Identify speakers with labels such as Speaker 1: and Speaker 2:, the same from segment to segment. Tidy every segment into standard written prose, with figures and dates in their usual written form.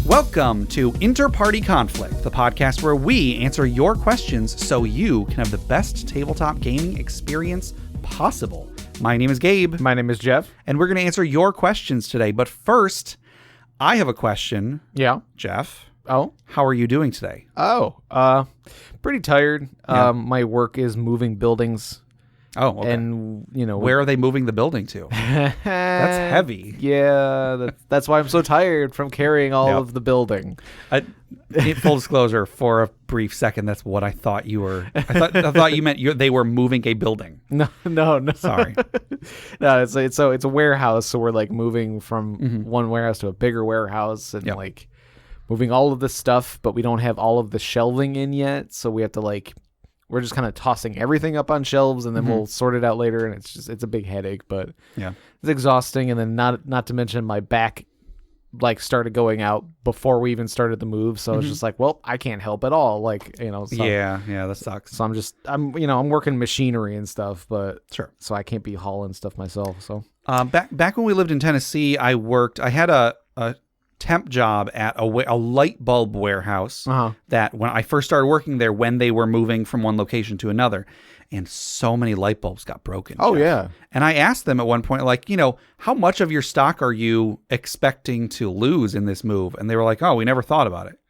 Speaker 1: Welcome to InterPartyConflict, the podcast where we answer your questions so you can have the best tabletop gaming experience possible. My name is Gabe.
Speaker 2: My name is Jeff.
Speaker 1: And we're going to answer your questions today. But first, I have a question.
Speaker 2: Yeah.
Speaker 1: Jeff.
Speaker 2: Oh?
Speaker 1: How are you doing today?
Speaker 2: Pretty tired.
Speaker 1: Yeah.
Speaker 2: My work is moving buildings.
Speaker 1: Oh, okay.
Speaker 2: And,
Speaker 1: where are they moving the building to? That's heavy.
Speaker 2: Yeah, that's why I'm so tired from carrying all
Speaker 1: Yep.
Speaker 2: of the building.
Speaker 1: Full disclosure, for a brief second, that's what I thought you were. I thought you meant they were moving a building.
Speaker 2: No.
Speaker 1: Sorry.
Speaker 2: No, it's a warehouse, so we're like moving from one warehouse to a bigger warehouse and like moving all of this stuff, but we don't have all of the shelving in yet, so we have to we're just kind of tossing everything up on shelves, and then we'll sort it out later. And it's a big headache, but it's exhausting. And then not to mention my back started going out before we even started the move. So it's just like, well, I can't help at all. So,
Speaker 1: Yeah, that sucks.
Speaker 2: So I'm working machinery and stuff, but
Speaker 1: Sure.
Speaker 2: So I can't be hauling stuff myself. So
Speaker 1: back when we lived in Tennessee, I had a temp job at a light bulb warehouse that when I first started working there, when they were moving from one location to another, and so many light bulbs got broken.
Speaker 2: Oh,
Speaker 1: Jeff.
Speaker 2: yeah.
Speaker 1: And I asked them at one point, how much of your stock are you expecting to lose in this move? And they were like, oh, we never thought about it.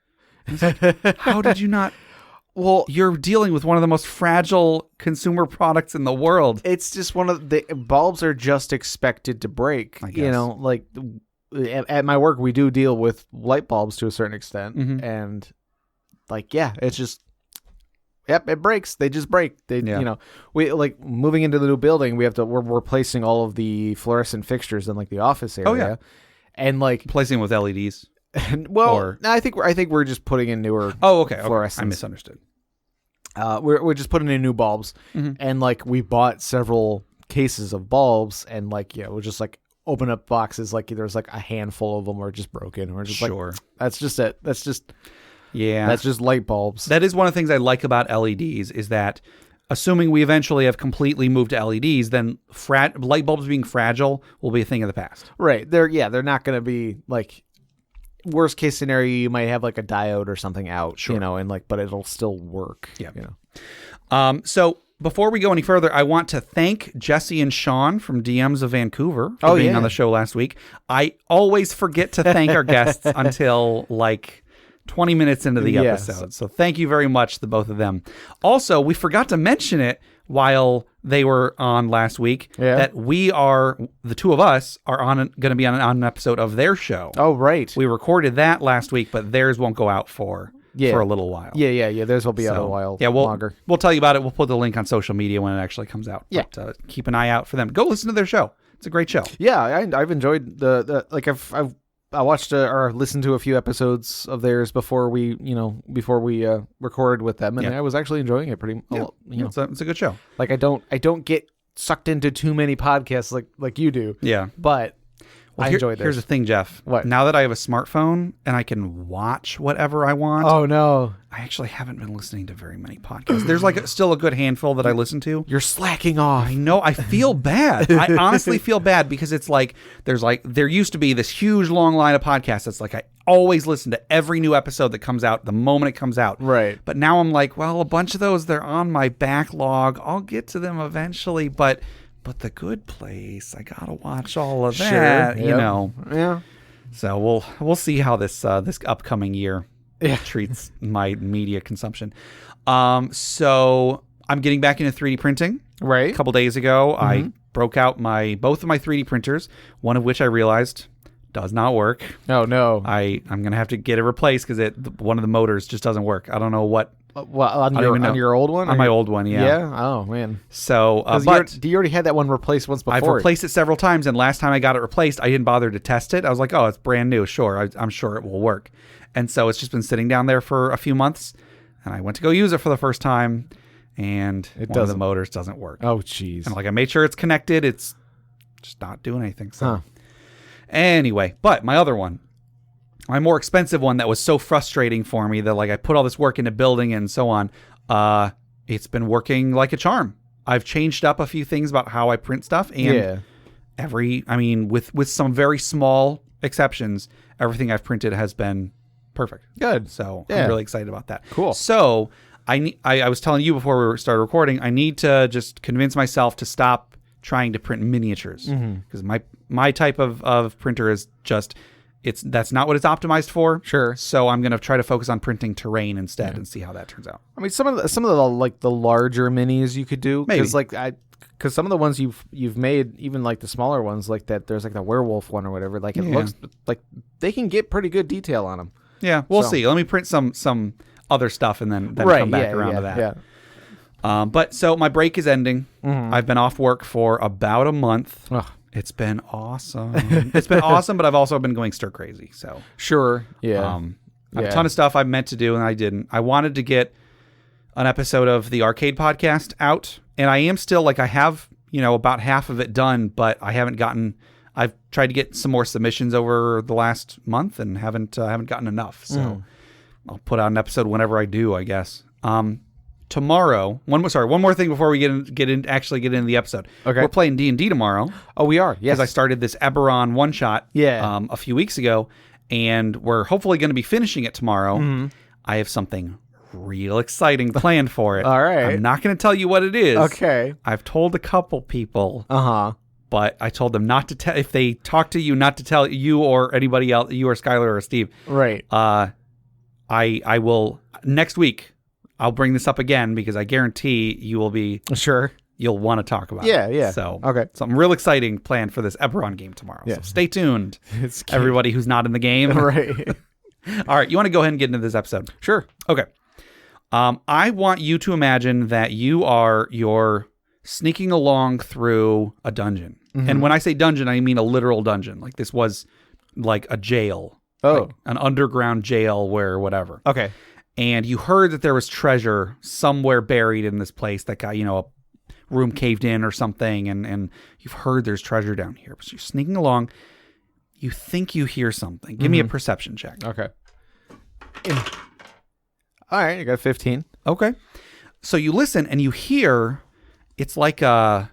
Speaker 1: I was like, how did you not? Well, you're dealing with one of the most fragile consumer products in the world.
Speaker 2: It's just one of the bulbs are just expected to break.
Speaker 1: I guess.
Speaker 2: At my work, we do deal with light bulbs to a certain extent, and it's just, it breaks. They just break. We moving into the new building. We're replacing all of the fluorescent fixtures in the office area.
Speaker 1: Oh yeah,
Speaker 2: and
Speaker 1: replacing with LEDs.
Speaker 2: No, I think we're just putting in newer.
Speaker 1: Oh, okay.
Speaker 2: Fluorescents.
Speaker 1: I misunderstood.
Speaker 2: We're just putting in new bulbs, and we bought several cases of bulbs, and we're just open up boxes there's a handful of them are just broken, or just that's just it. That's just light bulbs.
Speaker 1: That is one of the things I like about LEDs is that, assuming we eventually have completely moved to LEDs, then light bulbs being fragile will be a thing of the past.
Speaker 2: Right. They're not going to be worst case scenario. You might have a diode or something out, but it'll still work.
Speaker 1: Yeah. So before we go any further, I want to thank Jesse and Sean from DMs of Vancouver for being on the show last week. I always forget to thank our guests until 20 minutes into the episode. So thank you very much, the both of them. Also, we forgot to mention it while they were on last week that the two of us are going to be on an episode of their show.
Speaker 2: Oh, right.
Speaker 1: We recorded that last week, but theirs won't go out for a little while.
Speaker 2: Yeah. Theirs will be out a while longer.
Speaker 1: We'll tell you about it. We'll put the link on social media when it actually comes out.
Speaker 2: Yeah.
Speaker 1: But keep an eye out for them. Go listen to their show. It's a great show.
Speaker 2: Yeah, I've enjoyed I watched or listened to a few episodes of theirs before we recorded with them, and I was actually enjoying it pretty.
Speaker 1: It's a good show.
Speaker 2: I don't get sucked into too many podcasts like you do.
Speaker 1: Yeah,
Speaker 2: but I enjoyed this.
Speaker 1: Here's the thing, Jeff.
Speaker 2: What?
Speaker 1: Now that I have a smartphone and I can watch whatever I want.
Speaker 2: Oh no,
Speaker 1: I actually haven't been listening to very many podcasts. There's still a good handful that I listen to.
Speaker 2: You're slacking off.
Speaker 1: I know. I feel bad. I honestly feel bad because it's there used to be this huge long line of podcasts that's I always listen to every new episode that comes out the moment it comes out.
Speaker 2: Right.
Speaker 1: But now I'm a bunch of those, they're on my backlog. I'll get to them eventually, but The Good Place, I gotta watch all of that.
Speaker 2: Yeah.
Speaker 1: So we'll see how this upcoming year treats my media consumption. So I'm getting back into 3D printing.
Speaker 2: Right.
Speaker 1: A couple days ago, I broke out both of my 3D printers, one of which I realized does not work.
Speaker 2: Oh no.
Speaker 1: I'm gonna have to get it replaced because one of the motors just doesn't work. I don't know what.
Speaker 2: On your old one?
Speaker 1: On my old one, yeah.
Speaker 2: Yeah? Oh, man.
Speaker 1: So,
Speaker 2: you already had that one replaced once before.
Speaker 1: I've replaced it several times, and last time I got it replaced, I didn't bother to test it. I was like, oh, it's brand new. Sure, I'm sure it will work. And so it's just been sitting down there for a few months, and I went to go use it for the first time, and one of the motors doesn't work.
Speaker 2: Oh, jeez.
Speaker 1: And I made sure it's connected. It's just not doing anything. So anyway, but my other one, my more expensive one that was so frustrating for me that I put all this work into building and so on, it's been working like a charm. I've changed up a few things about how I print stuff, and with some very small exceptions, everything I've printed has been perfect.
Speaker 2: Good.
Speaker 1: So
Speaker 2: Yeah.
Speaker 1: I'm really excited about that.
Speaker 2: Cool.
Speaker 1: So I was telling you before we started recording, I need to just convince myself to stop trying to print miniatures, because my type of printer is just that's not what it's optimized for.
Speaker 2: Sure.
Speaker 1: So I'm gonna try to focus on printing terrain instead and see how that turns out.
Speaker 2: I mean, some of the like the larger minis you could do,
Speaker 1: Maybe.
Speaker 2: because some of the ones you've made, even like the smaller ones, like that. There's like the werewolf one or whatever. Like it looks like they can get pretty good detail on them.
Speaker 1: Yeah, we'll see. Let me print some other stuff and then come back around to that.
Speaker 2: Yeah.
Speaker 1: But so my break is ending. I've been off work for about a month.
Speaker 2: Ugh.
Speaker 1: It's been awesome. It's been awesome, but I've also been going stir crazy. So
Speaker 2: Sure. Yeah.
Speaker 1: I have a ton of stuff I meant to do and I didn't. I wanted to get an episode of the Arcade podcast out, and I am still I have, about half of it done, but I haven't gotten. I've tried to get some more submissions over the last month and haven't gotten enough. So I'll put out an episode whenever I do, I guess. Tomorrow, one more thing before we get into the episode.
Speaker 2: Okay.
Speaker 1: We're playing D&D tomorrow.
Speaker 2: Oh, we are. Yes.
Speaker 1: Because I started this Eberron one shot.
Speaker 2: Yeah.
Speaker 1: A few weeks ago, and we're hopefully going to be finishing it tomorrow. I have something real exciting planned for it.
Speaker 2: All right.
Speaker 1: I'm not going to tell you what it is.
Speaker 2: Okay.
Speaker 1: I've told a couple people.
Speaker 2: But
Speaker 1: I told them not to tell, if they talk to you, not to tell you or anybody else, you or Skylar or Steve.
Speaker 2: Right.
Speaker 1: I will next week. I'll bring this up again because I guarantee you will be
Speaker 2: sure.
Speaker 1: You'll want to talk about it.
Speaker 2: Yeah.
Speaker 1: So
Speaker 2: okay,
Speaker 1: something real exciting planned for this Eberron game tomorrow.
Speaker 2: Yeah.
Speaker 1: So stay tuned, everybody who's not in the game.
Speaker 2: Right.
Speaker 1: All right, you want to go ahead and get into this episode?
Speaker 2: Sure.
Speaker 1: Okay. I want you to imagine that you're sneaking along through a dungeon. And when I say dungeon, I mean a literal dungeon. Like this was like a jail.
Speaker 2: Oh.
Speaker 1: An underground jail where whatever.
Speaker 2: Okay.
Speaker 1: And you heard that there was treasure somewhere buried in this place that got, a room caved in or something. And you've heard there's treasure down here. So you're sneaking along. You think you hear something. Give me a perception check.
Speaker 2: Okay. All right. I got 15.
Speaker 1: Okay. So you listen and you hear, it's like a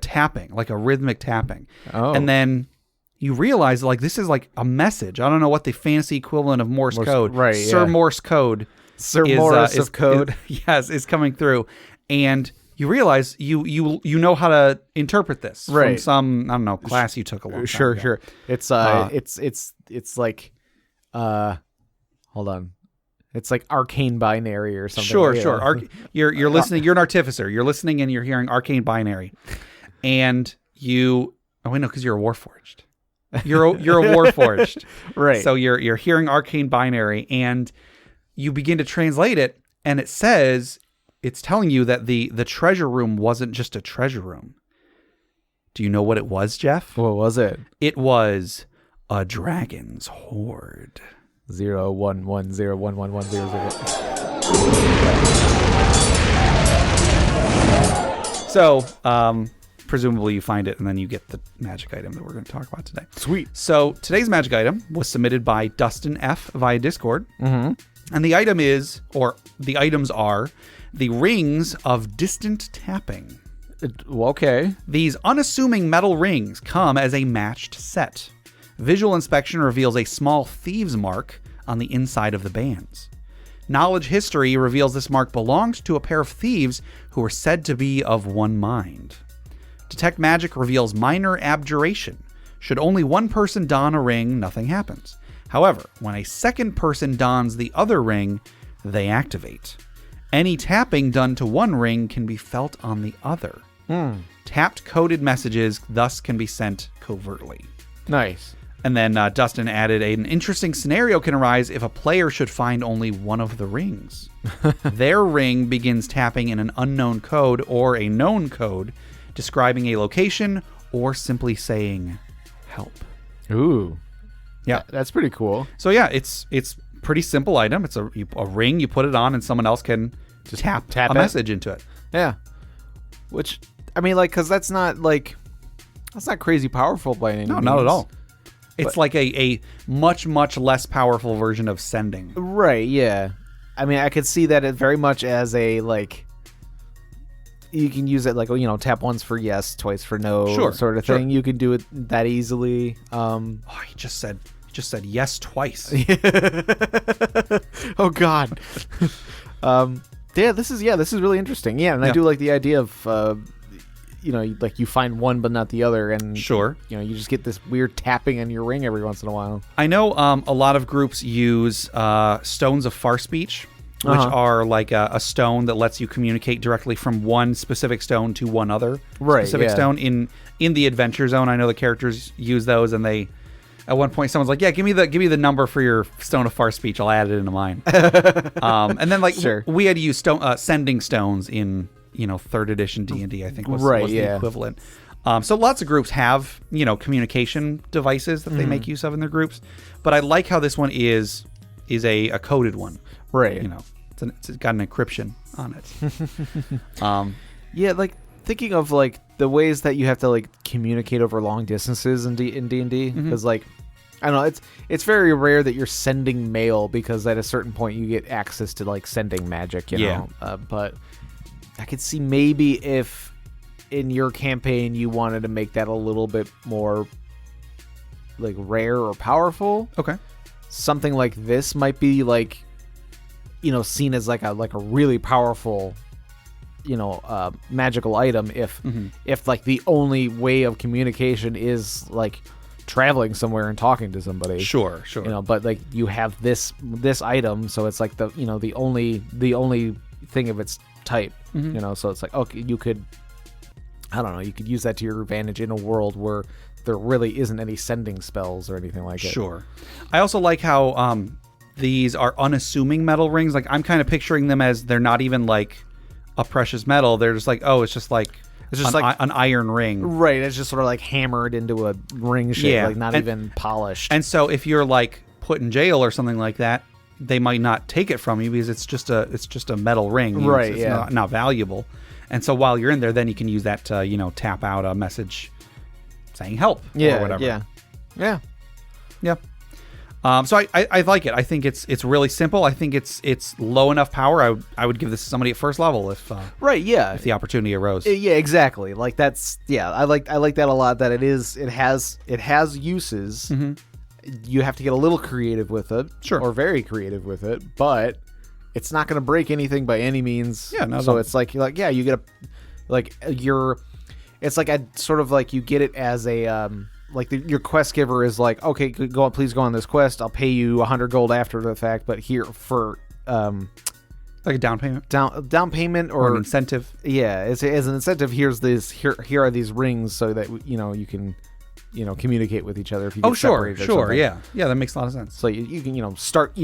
Speaker 1: tapping, like a rhythmic tapping.
Speaker 2: Oh.
Speaker 1: And then you realize this is like a message. I don't know what the fancy equivalent of Morse code.
Speaker 2: Right.
Speaker 1: Sir Morse code.
Speaker 2: Sir Morse of code.
Speaker 1: Is coming through. And you realize you know how to interpret this from some, I don't know, class you took a long time ago.
Speaker 2: Sure. It's like hold on. It's like arcane binary or something.
Speaker 1: Sure. You're listening. You're an artificer. You're listening and you're hearing arcane binary, and you. Oh wait, no, because you're a warforged. You're a warforged,
Speaker 2: right?
Speaker 1: So you're hearing arcane binary, and you begin to translate it, and it's telling you that the treasure room wasn't just a treasure room. Do you know what it was, Jeff?
Speaker 2: What was it?
Speaker 1: It was a dragon's hoard.
Speaker 2: 011011000.
Speaker 1: So, presumably you find it and then you get the magic item that we're going to talk about today.
Speaker 2: Sweet.
Speaker 1: So today's magic item was submitted by Dustin F. via Discord. And the items are the rings of distant tapping.
Speaker 2: Okay.
Speaker 1: These unassuming metal rings come as a matched set. Visual inspection reveals a small thieves mark on the inside of the bands. Knowledge history reveals this mark belonged to a pair of thieves who were said to be of one mind. Detect magic reveals minor abjuration. Should only one person don a ring, nothing happens. However, when a second person dons the other ring, they activate. Any tapping done to one ring can be felt on the other. Tapped coded messages thus can be sent covertly.
Speaker 2: Nice.
Speaker 1: And then Dustin added, an interesting scenario can arise if a player should find only one of the rings. Their ring begins tapping in an unknown code or a known code, describing a location or simply saying, help.
Speaker 2: Ooh.
Speaker 1: Yeah.
Speaker 2: That's pretty cool.
Speaker 1: So yeah, it's pretty simple item. It's a ring, you put it on and someone else can just tap a message into it.
Speaker 2: Yeah. Which, I mean, because that's not crazy powerful by any means.
Speaker 1: No, not at all. It's like a much, much less powerful version of sending.
Speaker 2: Right, yeah. I mean, I could see that very much as a, you can use it like, tap once for yes, twice for no,
Speaker 1: Sure,
Speaker 2: sort of thing. You can do it that easily.
Speaker 1: He just said yes twice.
Speaker 2: Oh God. This is really interesting. Yeah, and I do like the idea of like you find one but not the other, and
Speaker 1: sure,
Speaker 2: you just get this weird tapping on your ring every once in a while.
Speaker 1: I know a lot of groups use stones of far speech, which are like a stone that lets you communicate directly from one specific stone to one other specific stone. In the Adventure Zone, I know the characters use those, and they at one point someone's like, "Yeah, give me the number for your stone of far speech. I'll add it into mine." And then we had to use sending stones in 3rd edition D&D, I think was the equivalent. So lots of groups have, communication devices that they make use of in their groups. But I like how this one is a coded one.
Speaker 2: Right.
Speaker 1: It's got an encryption on it.
Speaker 2: Like thinking of like the ways that you have to like communicate over long distances in D&D, because like, I don't know, it's very rare that you're sending mail, because at a certain point you get access to like sending magic, you know. But I could see maybe if in your campaign you wanted to make that a little bit more like rare or powerful.
Speaker 1: Okay. Something
Speaker 2: like this might be like, seen as like a really powerful, magical item if like the only way of communication is like traveling somewhere and talking to somebody.
Speaker 1: Sure.
Speaker 2: But like you have this item, so it's like the only thing of its type. So it's like, okay, you could use that to your advantage in a world where there really isn't any sending spells or anything like it.
Speaker 1: Sure. I also like how these are unassuming metal rings. Like, I'm kind of picturing them as they're not even like a precious metal. They're just like, it's just like an iron ring.
Speaker 2: Right. It's just sort of like hammered into a ring shape, like not even polished.
Speaker 1: And so if you're like put in jail or something like that, they might not take it from you because it's just a metal ring.
Speaker 2: Right.
Speaker 1: It's not valuable. And so while you're in there, then you can use that to, tap out a message saying help or whatever.
Speaker 2: Yeah.
Speaker 1: So I like it. I think it's really simple. I think it's low enough power. I would give this to somebody at first level if if the opportunity arose.
Speaker 2: Yeah, exactly. Like that's I like that a lot. That it has uses. You have to get a little creative with it, or very creative with it, but it's not going to break anything by any means.
Speaker 1: Yeah, no.
Speaker 2: So it's like you get it's like a sort of like you get it as a your quest giver is like, okay, please go on this quest. I'll pay you 100 gold after the fact, but here for
Speaker 1: like a down payment,
Speaker 2: down payment or
Speaker 1: an incentive.
Speaker 2: Yeah, as an incentive. Here are these rings so that you can communicate with each other if you get separated.
Speaker 1: Sure, yeah, that makes a lot of sense.
Speaker 2: So you can start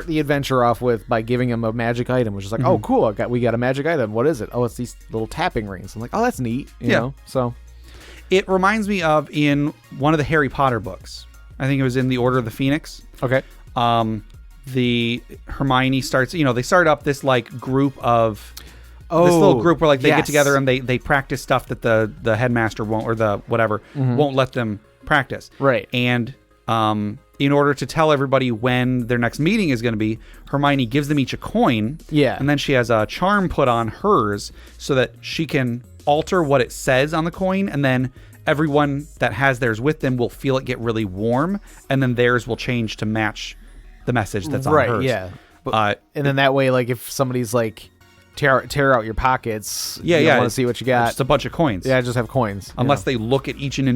Speaker 2: the adventure off by giving them a magic item, which is like, oh cool, we got a magic item. What is it? Oh, it's these little tapping rings. I'm like, oh, that's neat. You know? So
Speaker 1: it reminds me of in one of the Harry Potter books. I think it was in the Order of the Phoenix.
Speaker 2: Okay.
Speaker 1: The Hermione starts. They start up this like group of. This little group where like they get together and they practice stuff that the headmaster won't, or the whatever won't let them practice.
Speaker 2: Right.
Speaker 1: And in order to tell everybody when their next meeting is going to be, Hermione gives them each a coin.
Speaker 2: Yeah.
Speaker 1: And then she has a charm put on hers so that she can alter what it says on the coin, and then everyone that has theirs with them will feel it get really warm, and then theirs will change to match the message that's on hers.
Speaker 2: Right. Yeah. And then that way, like if somebody's like tear out your pockets. You want to see what you got.
Speaker 1: Just a bunch of coins.
Speaker 2: Yeah, just have coins.
Speaker 1: Unless they look at each and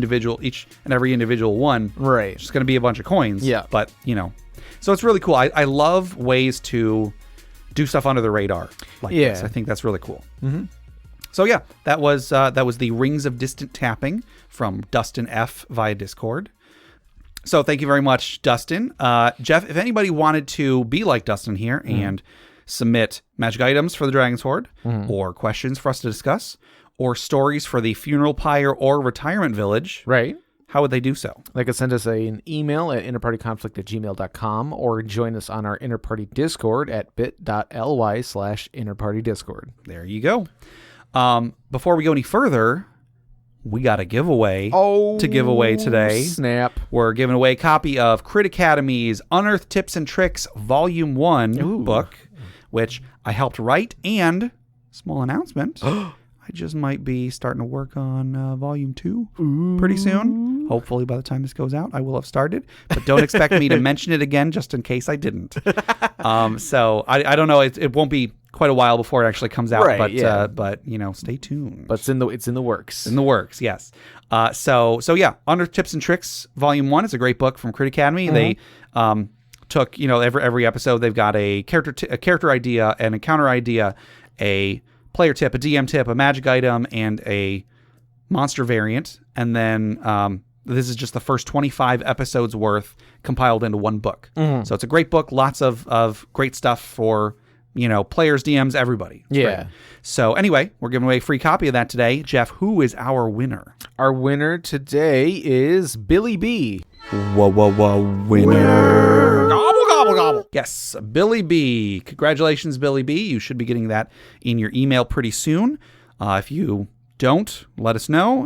Speaker 1: every individual one.
Speaker 2: Right.
Speaker 1: It's just going to be a bunch of coins.
Speaker 2: Yeah.
Speaker 1: But, so it's really cool. I love ways to do stuff under the radar like this. I think that's really cool.
Speaker 2: Mm-hmm.
Speaker 1: So yeah, that was the Rings of Distant Tapping from Dustin F. via Discord. So thank you very much, Dustin. Jeff, if anybody wanted to be like Dustin here and submit magic items for the Dragon's Hoard, or questions for us to discuss, or stories for the funeral pyre or retirement village,
Speaker 2: right?
Speaker 1: How would they do so?
Speaker 2: They could send us an email at interpartyconflict@gmail.com, or join us on our Interparty Discord at bit.ly/interpartydiscord.
Speaker 1: There you go. Before we go any further, we got a giveaway to give away today.
Speaker 2: Snap.
Speaker 1: We're giving away a copy of Crit Academy's Unearthed Tips and Tricks Volume 1 book, which I helped write, and, small announcement, I just might be starting to work on volume 2 pretty soon. Hopefully by the time this goes out, I will have started. But don't expect me to mention it again just in case I didn't. So I don't know. It won't be quite a while before it actually comes out.
Speaker 2: Right,
Speaker 1: but stay tuned.
Speaker 2: But it's in the works.
Speaker 1: In the works, yes. So yeah, Under Tips and Tricks Volume 1 is a great book from Crit Academy. They took, every episode they've got a character idea, an encounter idea, a player tip, a DM tip, a magic item, and a monster variant. And then this is just the first 25 episodes worth compiled into one book. So it's a great book, lots of great stuff for, players, DMs, everybody. It's great. So anyway, we're giving away a free copy of that today. Jeff, who is our winner?
Speaker 2: Our winner today is Billy B.
Speaker 1: Winner. Gobble. Yes, Billy B. Congratulations, Billy B. You should be getting that in your email pretty soon. If you don't, let us know.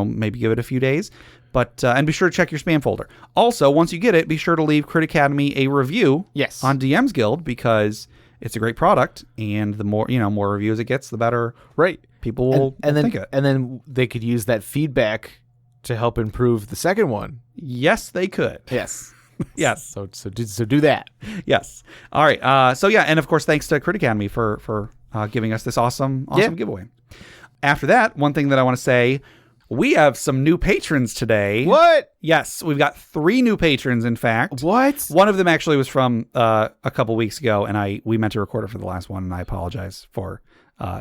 Speaker 1: Maybe give it a few days. But and be sure to check your spam folder. Also, once you get it, be sure to leave Crit Academy a review on DM's Guild, because it's a great product, and the more more reviews it gets, the better.
Speaker 2: Right.
Speaker 1: People will think it.
Speaker 2: And then they could use that feedback to help improve the second one.
Speaker 1: Yes, they could.
Speaker 2: Yes.
Speaker 1: Yes.
Speaker 2: So do that.
Speaker 1: Yes. All right. And of course, thanks to Crit Academy for giving us this awesome giveaway. After that, one thing that I want to say, we have some new patrons today.
Speaker 2: What?
Speaker 1: Yes, we've got 3 new patrons, in fact.
Speaker 2: What?
Speaker 1: One of them actually was from a couple weeks ago, and we meant to record it for the last one, and I apologize for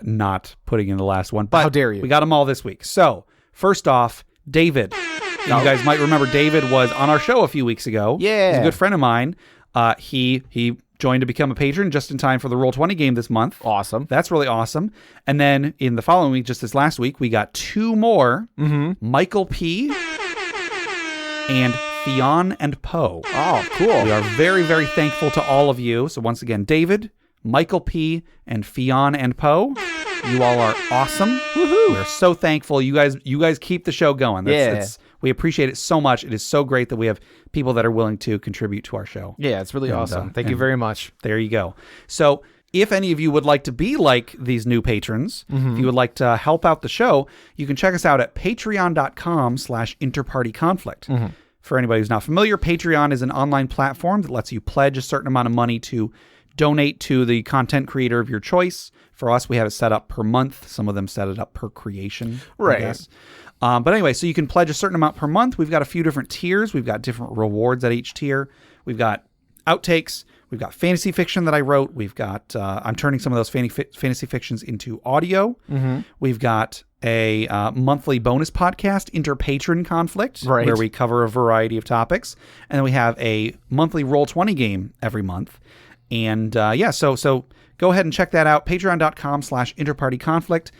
Speaker 1: not putting in the last one. But
Speaker 2: how dare you?
Speaker 1: We got them all this week. So, first off, David. You guys might remember David was on our show a few weeks ago.
Speaker 2: Yeah.
Speaker 1: He's a good friend of mine. He joined to become a patron just in time for the Roll20 game this month.
Speaker 2: Awesome.
Speaker 1: That's really awesome. And then in the following week, just this last week, we got 2 more. Michael P. and Fionn and Poe.
Speaker 2: Oh, cool.
Speaker 1: We are very, very thankful to all of you. So once again, David, Michael P. and Fionn and Poe. You all are awesome.
Speaker 2: Woohoo.
Speaker 1: We're so thankful. You guys keep the show going. We appreciate it so much. It is so great that we have people that are willing to contribute to our show.
Speaker 2: Yeah, it's really awesome. Thank you very much.
Speaker 1: There you go. So if any of you would like to be like these new patrons, if you would like to help out the show, you can check us out at patreon.com/InterPartyConflict. For anybody who's not familiar, Patreon is an online platform that lets you pledge a certain amount of money to donate to the content creator of your choice. For us, we have it set up per month. Some of them set it up per creation.
Speaker 2: Right.
Speaker 1: I guess. But anyway, so you can pledge a certain amount per month. We've got a few different tiers. We've got different rewards at each tier. We've got outtakes. We've got fantasy fiction that I wrote. We've got, I'm turning some of those fantasy fictions into audio. We've got a monthly bonus podcast, InterPatron-Conflict, where we cover a variety of topics. And then we have a monthly Roll20 game every month. And so go ahead and check that out. Patreon.com/InterPartyConflict.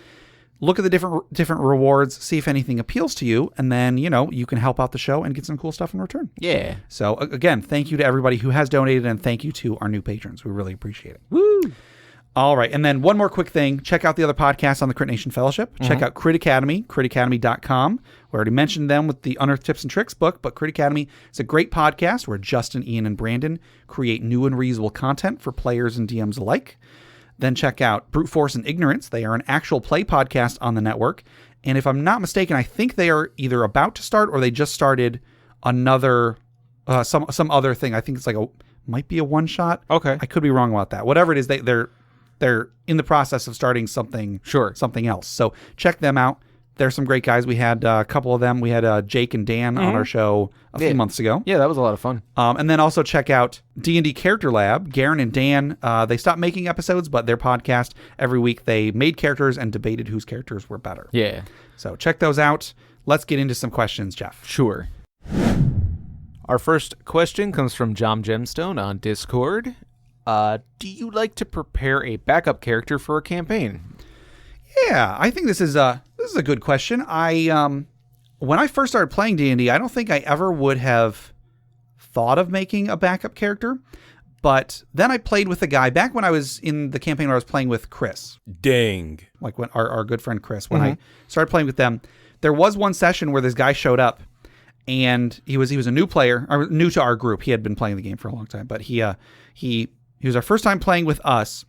Speaker 1: Look at the different rewards, see if anything appeals to you, and then, you can help out the show and get some cool stuff in return.
Speaker 2: Yeah.
Speaker 1: So, again, thank you to everybody who has donated, and thank you to our new patrons. We really appreciate it.
Speaker 2: Woo!
Speaker 1: All right, and then one more quick thing. Check out the other podcasts on the Crit Nation Fellowship. Check out Crit Academy, critacademy.com. We already mentioned them with the Unearthed Tips and Tricks book, but Crit Academy is a great podcast where Justin, Ian, and Brandon create new and reusable content for players and DMs alike. Then check out Brute Force and Ignorance. They are an actual play podcast on the network. And if I'm not mistaken, I think they are either about to start or they just started another, some other thing. I think it's might be a one shot.
Speaker 2: Okay.
Speaker 1: I could be wrong about that. Whatever it is, they're in the process of starting something else. So check them out. There's some great guys. We had a couple of them. We had Jake and Dan on our show a few months ago.
Speaker 2: Yeah, that was a lot of fun.
Speaker 1: And then also check out D&D Character Lab. Garen and Dan, they stopped making episodes, but their podcast, every week they made characters and debated whose characters were better.
Speaker 2: Yeah.
Speaker 1: So check those out. Let's get into some questions, Jeff.
Speaker 2: Sure. Our first question comes from Jom Gemstone on Discord. Do you like to prepare a backup character for a campaign?
Speaker 1: Yeah, I think this is a good question. When I first started playing D&D, I don't think I ever would have thought of making a backup character. But then I played with a guy back when I was in the campaign where I was playing with Chris.
Speaker 3: Dang.
Speaker 1: Like when our good friend Chris, when I started playing with them, there was one session where this guy showed up and he was a new player, or new to our group. He had been playing the game for a long time, but he was our first time playing with us.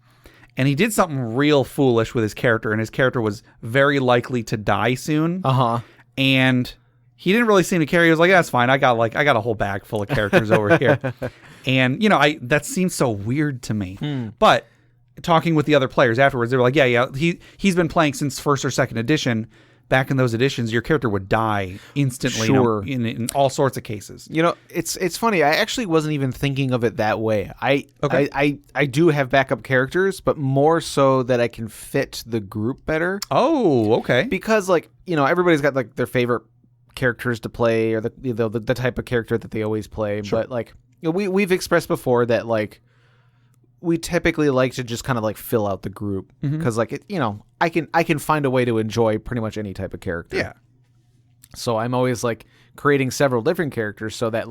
Speaker 1: and he did something real foolish with his character, and his character was very likely to die soon. And he didn't really seem to care. He was like, "That's fine. I got a whole bag full of characters over here." And that seems so weird to me. But talking with the other players afterwards, they were like, "Yeah, he's been playing since first or second edition. Back in those editions, your character would die instantly in all sorts of cases."
Speaker 2: It's funny. I actually wasn't even thinking of it that way. I do have backup characters, but more so that I can fit the group better.
Speaker 1: Oh, okay.
Speaker 2: Because everybody's got like their favorite characters to play, or the type of character that they always play. Sure. But we've expressed before that we typically like to just kind of fill out the group because I can find a way to enjoy pretty much any type of character.
Speaker 1: Yeah.
Speaker 2: So I'm always creating several different characters so that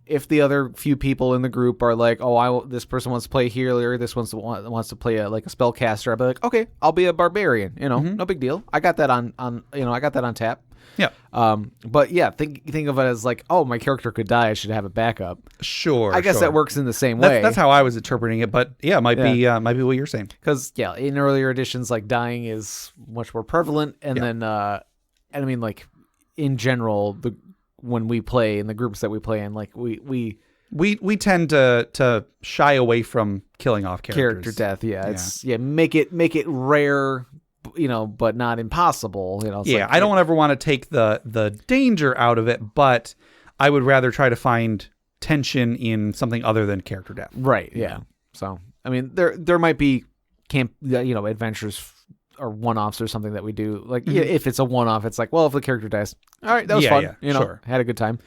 Speaker 2: if the other few people in the group are like, "Oh, this person wants to play healer, this one wants to play a spellcaster," I'll be like, "Okay, I'll be a barbarian." No big deal. I got that on tap.
Speaker 1: Yeah.
Speaker 2: But yeah, think of it as my character could die, I should have a backup.
Speaker 1: Sure.
Speaker 2: I guess that works in the same way.
Speaker 1: That's how I was interpreting it, but yeah, it might be what you're saying.
Speaker 2: Because in earlier editions, dying is much more prevalent, and then I mean, in general, when we play in the groups that we play in, we
Speaker 1: tend to shy away from killing off characters.
Speaker 2: Character death, it's make it rare. But not impossible.
Speaker 1: I don't ever want to take the danger out of it, but I would rather try to find tension in something other than character death.
Speaker 2: Right. Yeah. So, I mean, there might be adventures or one-offs or something that we do. If it's a one-off, it's if the character dies, all right, that was fun.
Speaker 1: Sure.
Speaker 2: Had a good time.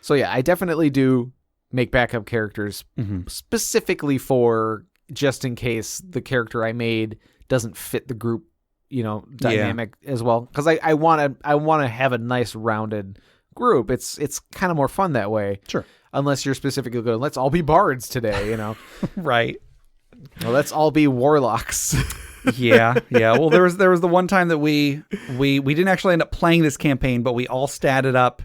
Speaker 2: So yeah, I definitely do make backup characters specifically for just in case the character I made doesn't fit the group dynamic as well, because I want to have a nice rounded group. It's kind of more fun that way.
Speaker 1: Sure.
Speaker 2: Unless you're specifically going, let's all be bards today,
Speaker 1: Right.
Speaker 2: Well, let's all be warlocks.
Speaker 1: Yeah. Well, there was the one time that we didn't actually end up playing this campaign, but we all statted up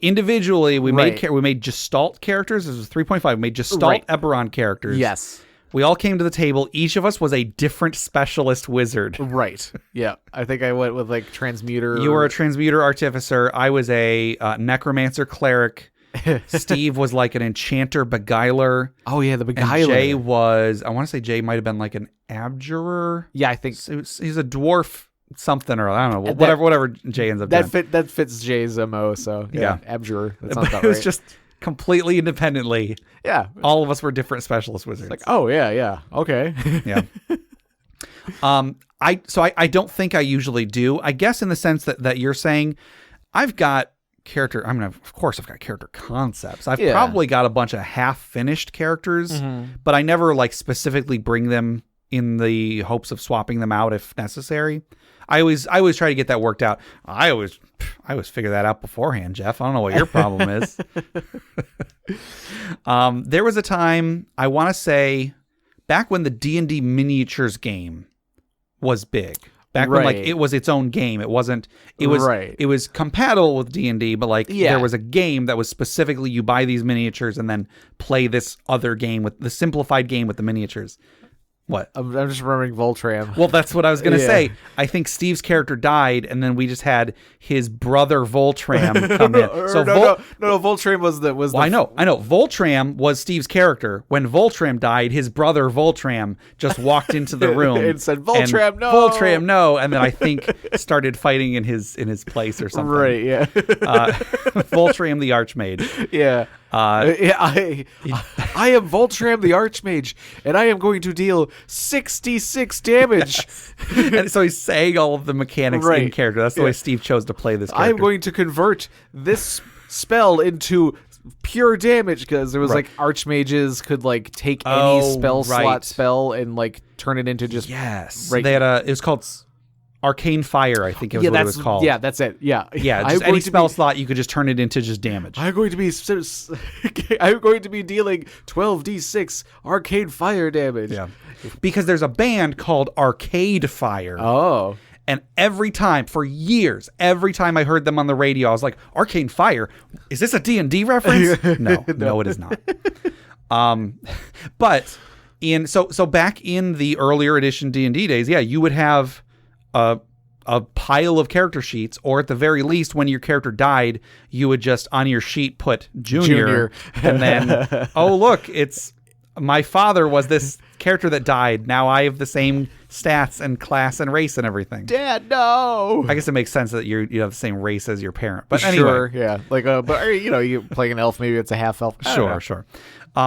Speaker 1: individually. We made Gestalt characters. This was 3.5. We made Gestalt Eberron characters.
Speaker 2: Yes.
Speaker 1: We all came to the table. Each of us was a different specialist wizard.
Speaker 2: Right. Yeah. I think I went with transmuter.
Speaker 1: You were a transmuter artificer. I was a necromancer cleric. Steve was an enchanter beguiler.
Speaker 2: Oh yeah, the beguiler.
Speaker 1: And Jay was, I want to say Jay might have been an abjurer.
Speaker 2: Yeah, I think
Speaker 1: he's a dwarf something, or I don't know, whatever Jay ends up doing.
Speaker 2: That fits Jay's MO. So yeah. Abjurer. That sounds about
Speaker 1: right. It was just completely independently.
Speaker 2: Yeah.
Speaker 1: All of us were different specialist wizards.
Speaker 2: Oh yeah. Okay.
Speaker 1: Yeah. I don't think I usually do. I guess in the sense that you're saying I've got character, of course I've got character concepts. I've probably got a bunch of half-finished characters, but I never specifically bring them in the hopes of swapping them out if necessary. I always try to get that worked out. I always figure that out beforehand, Jeff. I don't know what your problem is. There was a time, I want to say, back when the D&D miniatures game was big. Back when it was its own game. It wasn't. It was compatible with D&D, but there was a game that was specifically you buy these miniatures and then play this other game with the simplified game with the miniatures. What?
Speaker 2: I'm just remembering Voltram.
Speaker 1: Well, that's what I was going to say. I think Steve's character died, and then we just had his brother Voltram come in.
Speaker 2: No, Voltram was the.
Speaker 1: I know. Voltram was Steve's character. When Voltram died, his brother Voltram just walked into the room
Speaker 2: and said, "Voltram, no!
Speaker 1: Voltram, no!" And then I think started fighting in his place or something.
Speaker 2: Right? Yeah.
Speaker 1: Voltram the Archmage.
Speaker 2: Yeah. I am Voltram the Archmage, and I am going to deal 66 damage.
Speaker 1: Yes. And so he's saying all of the mechanics in character. That's the way Steve chose to play this character.
Speaker 2: I'm going to convert this spell into pure damage, because there was archmages could take any slot spell and turn it into just
Speaker 1: They had it was called Arcane Fire, I think it was called.
Speaker 2: Yeah, that's it. Yeah.
Speaker 1: Just any spell slot, you could just turn it into just damage.
Speaker 2: I'm going to be dealing 12d6 Arcane Fire damage.
Speaker 1: Yeah. Because there's a band called Arcade Fire.
Speaker 2: Oh.
Speaker 1: And every time, for years, every time I heard them on the radio, I was like, Arcane Fire? Is this a D&D reference? No, it is not. But So back in the earlier edition D&D days, you would have a pile of character sheets, or at the very least, when your character died, you would just on your sheet put Junior. And then, oh look, it's my father was this character that died. Now I have the same stats and class and race and everything.
Speaker 2: Dad, no.
Speaker 1: I guess it makes sense that you have the same race as your parent. But anyway,
Speaker 2: sure, yeah, like but you playing an elf, maybe it's a half elf.
Speaker 1: Sure.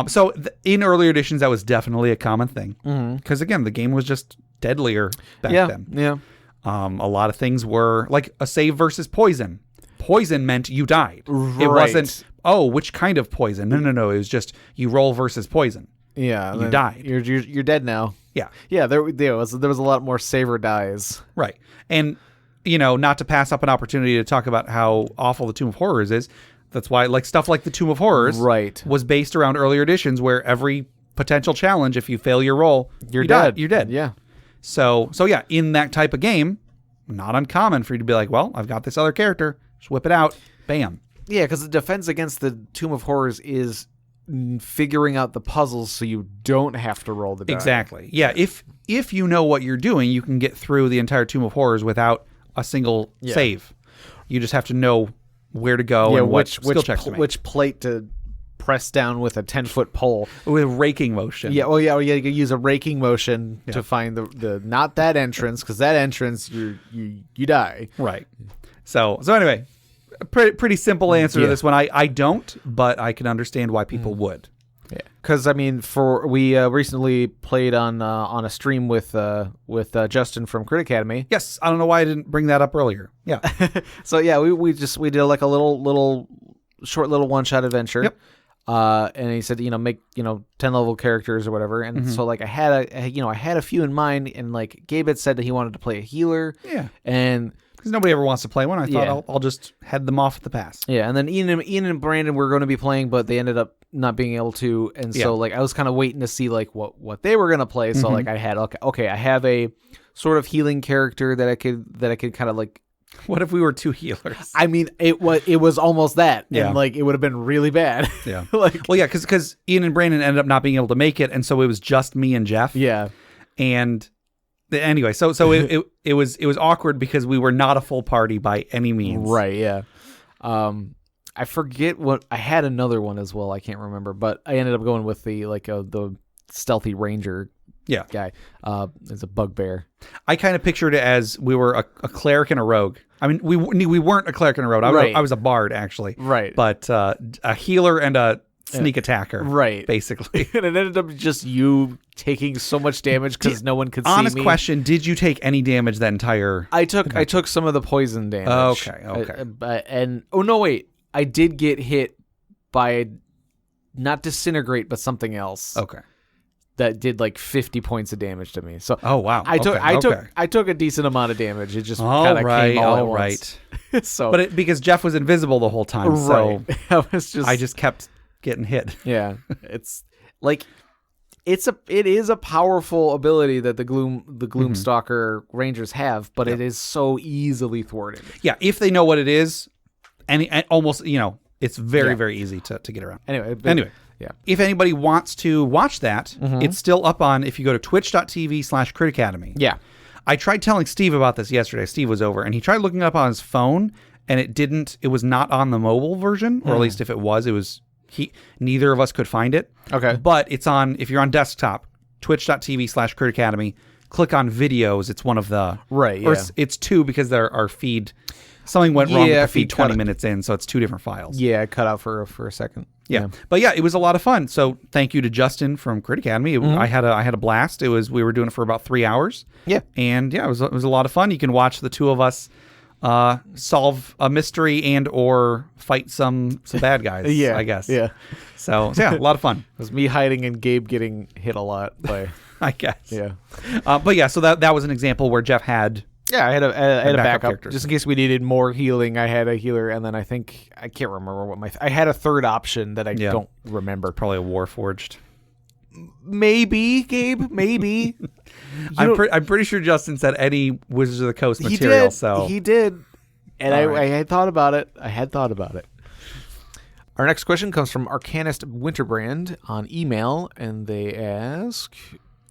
Speaker 1: So in earlier editions, that was definitely a common thing because again, the game was just deadlier back then.
Speaker 2: Yeah.
Speaker 1: A lot of things were like a save versus poison. Poison meant you died.
Speaker 2: Right.
Speaker 1: It wasn't, which kind of poison? No. It was just you roll versus poison.
Speaker 2: Yeah.
Speaker 1: You died.
Speaker 2: You're dead now.
Speaker 1: Yeah.
Speaker 2: Yeah, there was a lot more save or dies.
Speaker 1: Right. And, not to pass up an opportunity to talk about how awful the Tomb of Horrors is. That's why stuff like the Tomb of Horrors was based around earlier editions where every potential challenge, if you fail your roll, you're dead. You're dead.
Speaker 2: Yeah.
Speaker 1: So yeah, in that type of game, not uncommon for you to be like, well, I've got this other character, just whip it out, bam.
Speaker 2: Yeah, because the defense against the Tomb of Horrors is figuring out the puzzles so you don't have to roll the die.
Speaker 1: Exactly. Yeah, if you know what you're doing, you can get through the entire Tomb of Horrors without a single save. You just have to know where to go and what skill checks to make.
Speaker 2: Which plate to press down with a 10-foot pole
Speaker 1: with raking motion.
Speaker 2: Yeah, you can use a raking motion to find the not that entrance, because that entrance you die.
Speaker 1: Right. So anyway, a pretty simple answer to this one. I don't, but I can understand why people would.
Speaker 2: Yeah, because we recently played on a stream with Justin from Crit Academy.
Speaker 1: Yes, I don't know why I didn't bring that up earlier. Yeah.
Speaker 2: So yeah, we did like a little short one-shot adventure.
Speaker 1: Yep.
Speaker 2: And he said, make 10 level characters or whatever, and so like I had a few in mind, and like Gabe had said that he wanted to play a healer.
Speaker 1: Yeah.
Speaker 2: And
Speaker 1: because nobody ever wants to play one, I thought I'll just head them off at the pass.
Speaker 2: Yeah, and then Ian and Brandon were going to be playing, but they ended up not being able to, and so like I was kind of waiting to see like what they were going to play. So like I had I have a sort of healing character that I could kind of like.
Speaker 1: What if we were two healers?
Speaker 2: I mean, it was almost that,
Speaker 1: yeah.
Speaker 2: And like it would have been really bad.
Speaker 1: Yeah. Because Ian and Brandon ended up not being able to make it, and so it was just me and Jeff.
Speaker 2: Yeah.
Speaker 1: And anyway, so it was awkward because we were not a full party by any means.
Speaker 2: Right. Yeah. I forget what I had another one as well. I can't remember, but I ended up going with the stealthy ranger.
Speaker 1: Yeah.
Speaker 2: Guy. It's a bugbear.
Speaker 1: I kind of pictured it as we were a cleric and a rogue. I mean, we weren't a cleric and a rogue. I was a bard, actually.
Speaker 2: Right.
Speaker 1: But a healer and a sneak attacker.
Speaker 2: Right.
Speaker 1: Basically.
Speaker 2: And it ended up just you taking so much damage because no one could see me.
Speaker 1: Honest question, did you take any damage that entire
Speaker 2: I took some of the poison damage.
Speaker 1: Okay.
Speaker 2: Wait. I did get hit by not disintegrate, but something else.
Speaker 1: Okay.
Speaker 2: That did like 50 points of damage to me. So
Speaker 1: wow.
Speaker 2: I took a decent amount of damage. It just kind of came all at once. So,
Speaker 1: but because Jeff was invisible the whole time, so I just kept getting hit.
Speaker 2: Yeah, it's like it is a powerful ability that the Gloomstalker Rangers have, but it is so easily thwarted.
Speaker 1: Yeah, if they know what it is, and almost it's very very easy to get around.
Speaker 2: Anyway.
Speaker 1: Yeah. If anybody wants to watch that, it's still up on, if you go to twitch.tv/Crit Academy.
Speaker 2: Yeah.
Speaker 1: I tried telling Steve about this yesterday. Steve was over, and he tried looking it up on his phone, and it was not on the mobile version, or at least if it was, neither of us could find it.
Speaker 2: Okay.
Speaker 1: But it's on, if you're on desktop, twitch.tv/Crit Academy, click on videos. It's one of the,
Speaker 2: right, yeah.
Speaker 1: Or it's two because there are feed, something went wrong with the feed 20 minutes in, so it's two different files.
Speaker 2: Yeah, it cut out for a second.
Speaker 1: Yeah. But yeah, it was a lot of fun. So thank you to Justin from Crit Academy. I had a blast. We were doing it for about 3 hours.
Speaker 2: Yeah.
Speaker 1: And yeah, it was a lot of fun. You can watch the two of us solve a mystery and or fight some bad guys.
Speaker 2: Yeah,
Speaker 1: I guess.
Speaker 2: Yeah.
Speaker 1: So yeah, a lot of fun.
Speaker 2: It was me hiding and Gabe getting hit a lot by
Speaker 1: I guess.
Speaker 2: Yeah.
Speaker 1: But yeah, so that was an example where Jeff had
Speaker 2: I had a backup
Speaker 1: characters.
Speaker 2: just in case we needed more healing. I had a healer, and then I can't remember what I had a third option that I don't remember.
Speaker 1: Probably a Warforged.
Speaker 2: Maybe, Gabe. Maybe.
Speaker 1: I'm pretty sure Justin said any Wizards of the Coast material.
Speaker 2: He did, and I had thought about it. Our next question comes from Arcanist Winterbrand on email, and they ask,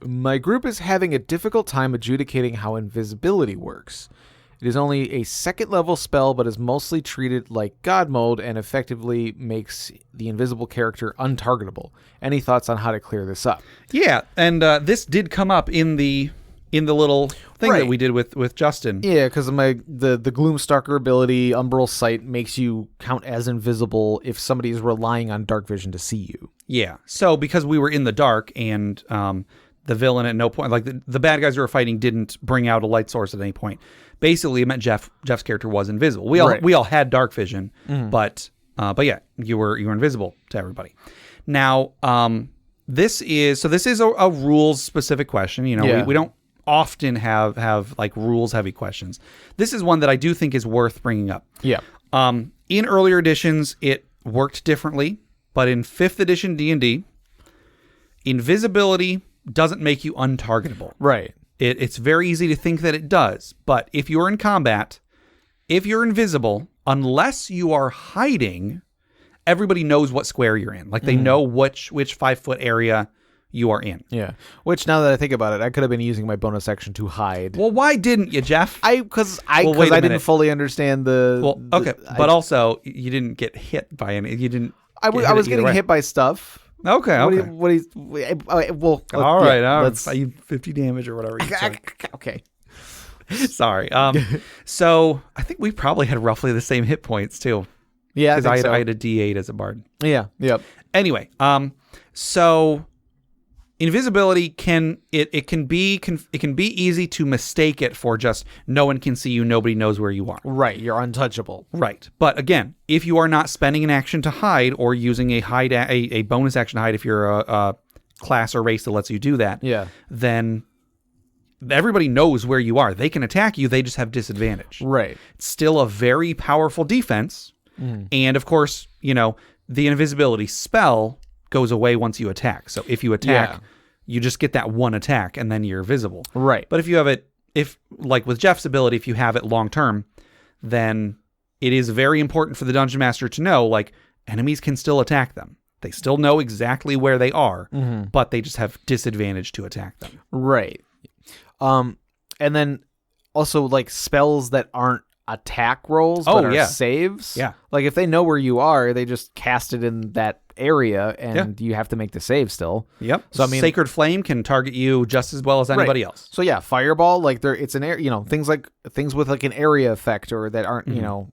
Speaker 2: my group is having a difficult time adjudicating how invisibility works. It is only a second level spell, but is mostly treated like God mode and effectively makes the invisible character untargetable. Any thoughts on how to clear this up?
Speaker 1: Yeah, and this did come up in the little thing that we did with Justin.
Speaker 2: Yeah, because the Gloomstalker ability, Umbral Sight, makes you count as invisible if somebody is relying on dark vision to see you.
Speaker 1: Yeah, so because we were in the dark and the villain at no point, like the bad guys we were fighting didn't bring out a light source at any point. Basically, it meant Jeff's character was invisible. We all had dark vision, but yeah, you were invisible to everybody. Now, this is a rules specific question. You know, we don't often have like rules heavy questions. This is one that I do think is worth bringing up.
Speaker 2: Yeah.
Speaker 1: In earlier editions, it worked differently, but in 5th edition D&D, invisibility doesn't make you untargetable.
Speaker 2: Right.
Speaker 1: It's very easy to think that it does, but if you're in combat, if you're invisible, unless you are hiding, everybody knows what square you're in. Like they know which 5-foot area you are in.
Speaker 2: Yeah. Which, now that I think about it, I could have been using my bonus action to hide.
Speaker 1: Well, why didn't you, Jeff?
Speaker 2: Because I didn't fully understand the.
Speaker 1: Well, okay, but also you didn't get hit by any. You didn't.
Speaker 2: I was getting hit by stuff.
Speaker 1: Okay.
Speaker 2: Well,
Speaker 1: all right. Let's 50 damage or whatever.
Speaker 2: Okay.
Speaker 1: Sorry. So I think we probably had roughly the same hit points too.
Speaker 2: Yeah,
Speaker 1: because I had a D8 as a bard.
Speaker 2: Yeah. Yep.
Speaker 1: Anyway, so invisibility can be easy to mistake it for just no one can see you, nobody knows where you are.
Speaker 2: Right, you're untouchable.
Speaker 1: Right, but again, if you are not spending an action to hide or using a bonus action to hide, if you're a class or race that lets you do that, then everybody knows where you are. They can attack you. They just have disadvantage.
Speaker 2: Right.
Speaker 1: It's still a very powerful defense, and of course, you know, the invisibility spell goes away once you attack. So if you attack, you just get that one attack and then you're visible.
Speaker 2: Right.
Speaker 1: But if you have it, like with Jeff's ability, if you have it long term, then it is very important for the dungeon master to know, like, enemies can still attack them. They still know exactly where they are, but they just have disadvantage to attack them.
Speaker 2: Right. And then also like spells that aren't attack rolls but are saves.
Speaker 1: Yeah.
Speaker 2: Like if they know where you are, they just cast it in that area and you have to make the save still.
Speaker 1: Yep. So I mean, Sacred Flame can target you just as well as anybody else.
Speaker 2: So yeah, Fireball, like it's an area, you know, things with like an area effect or that aren't, you know,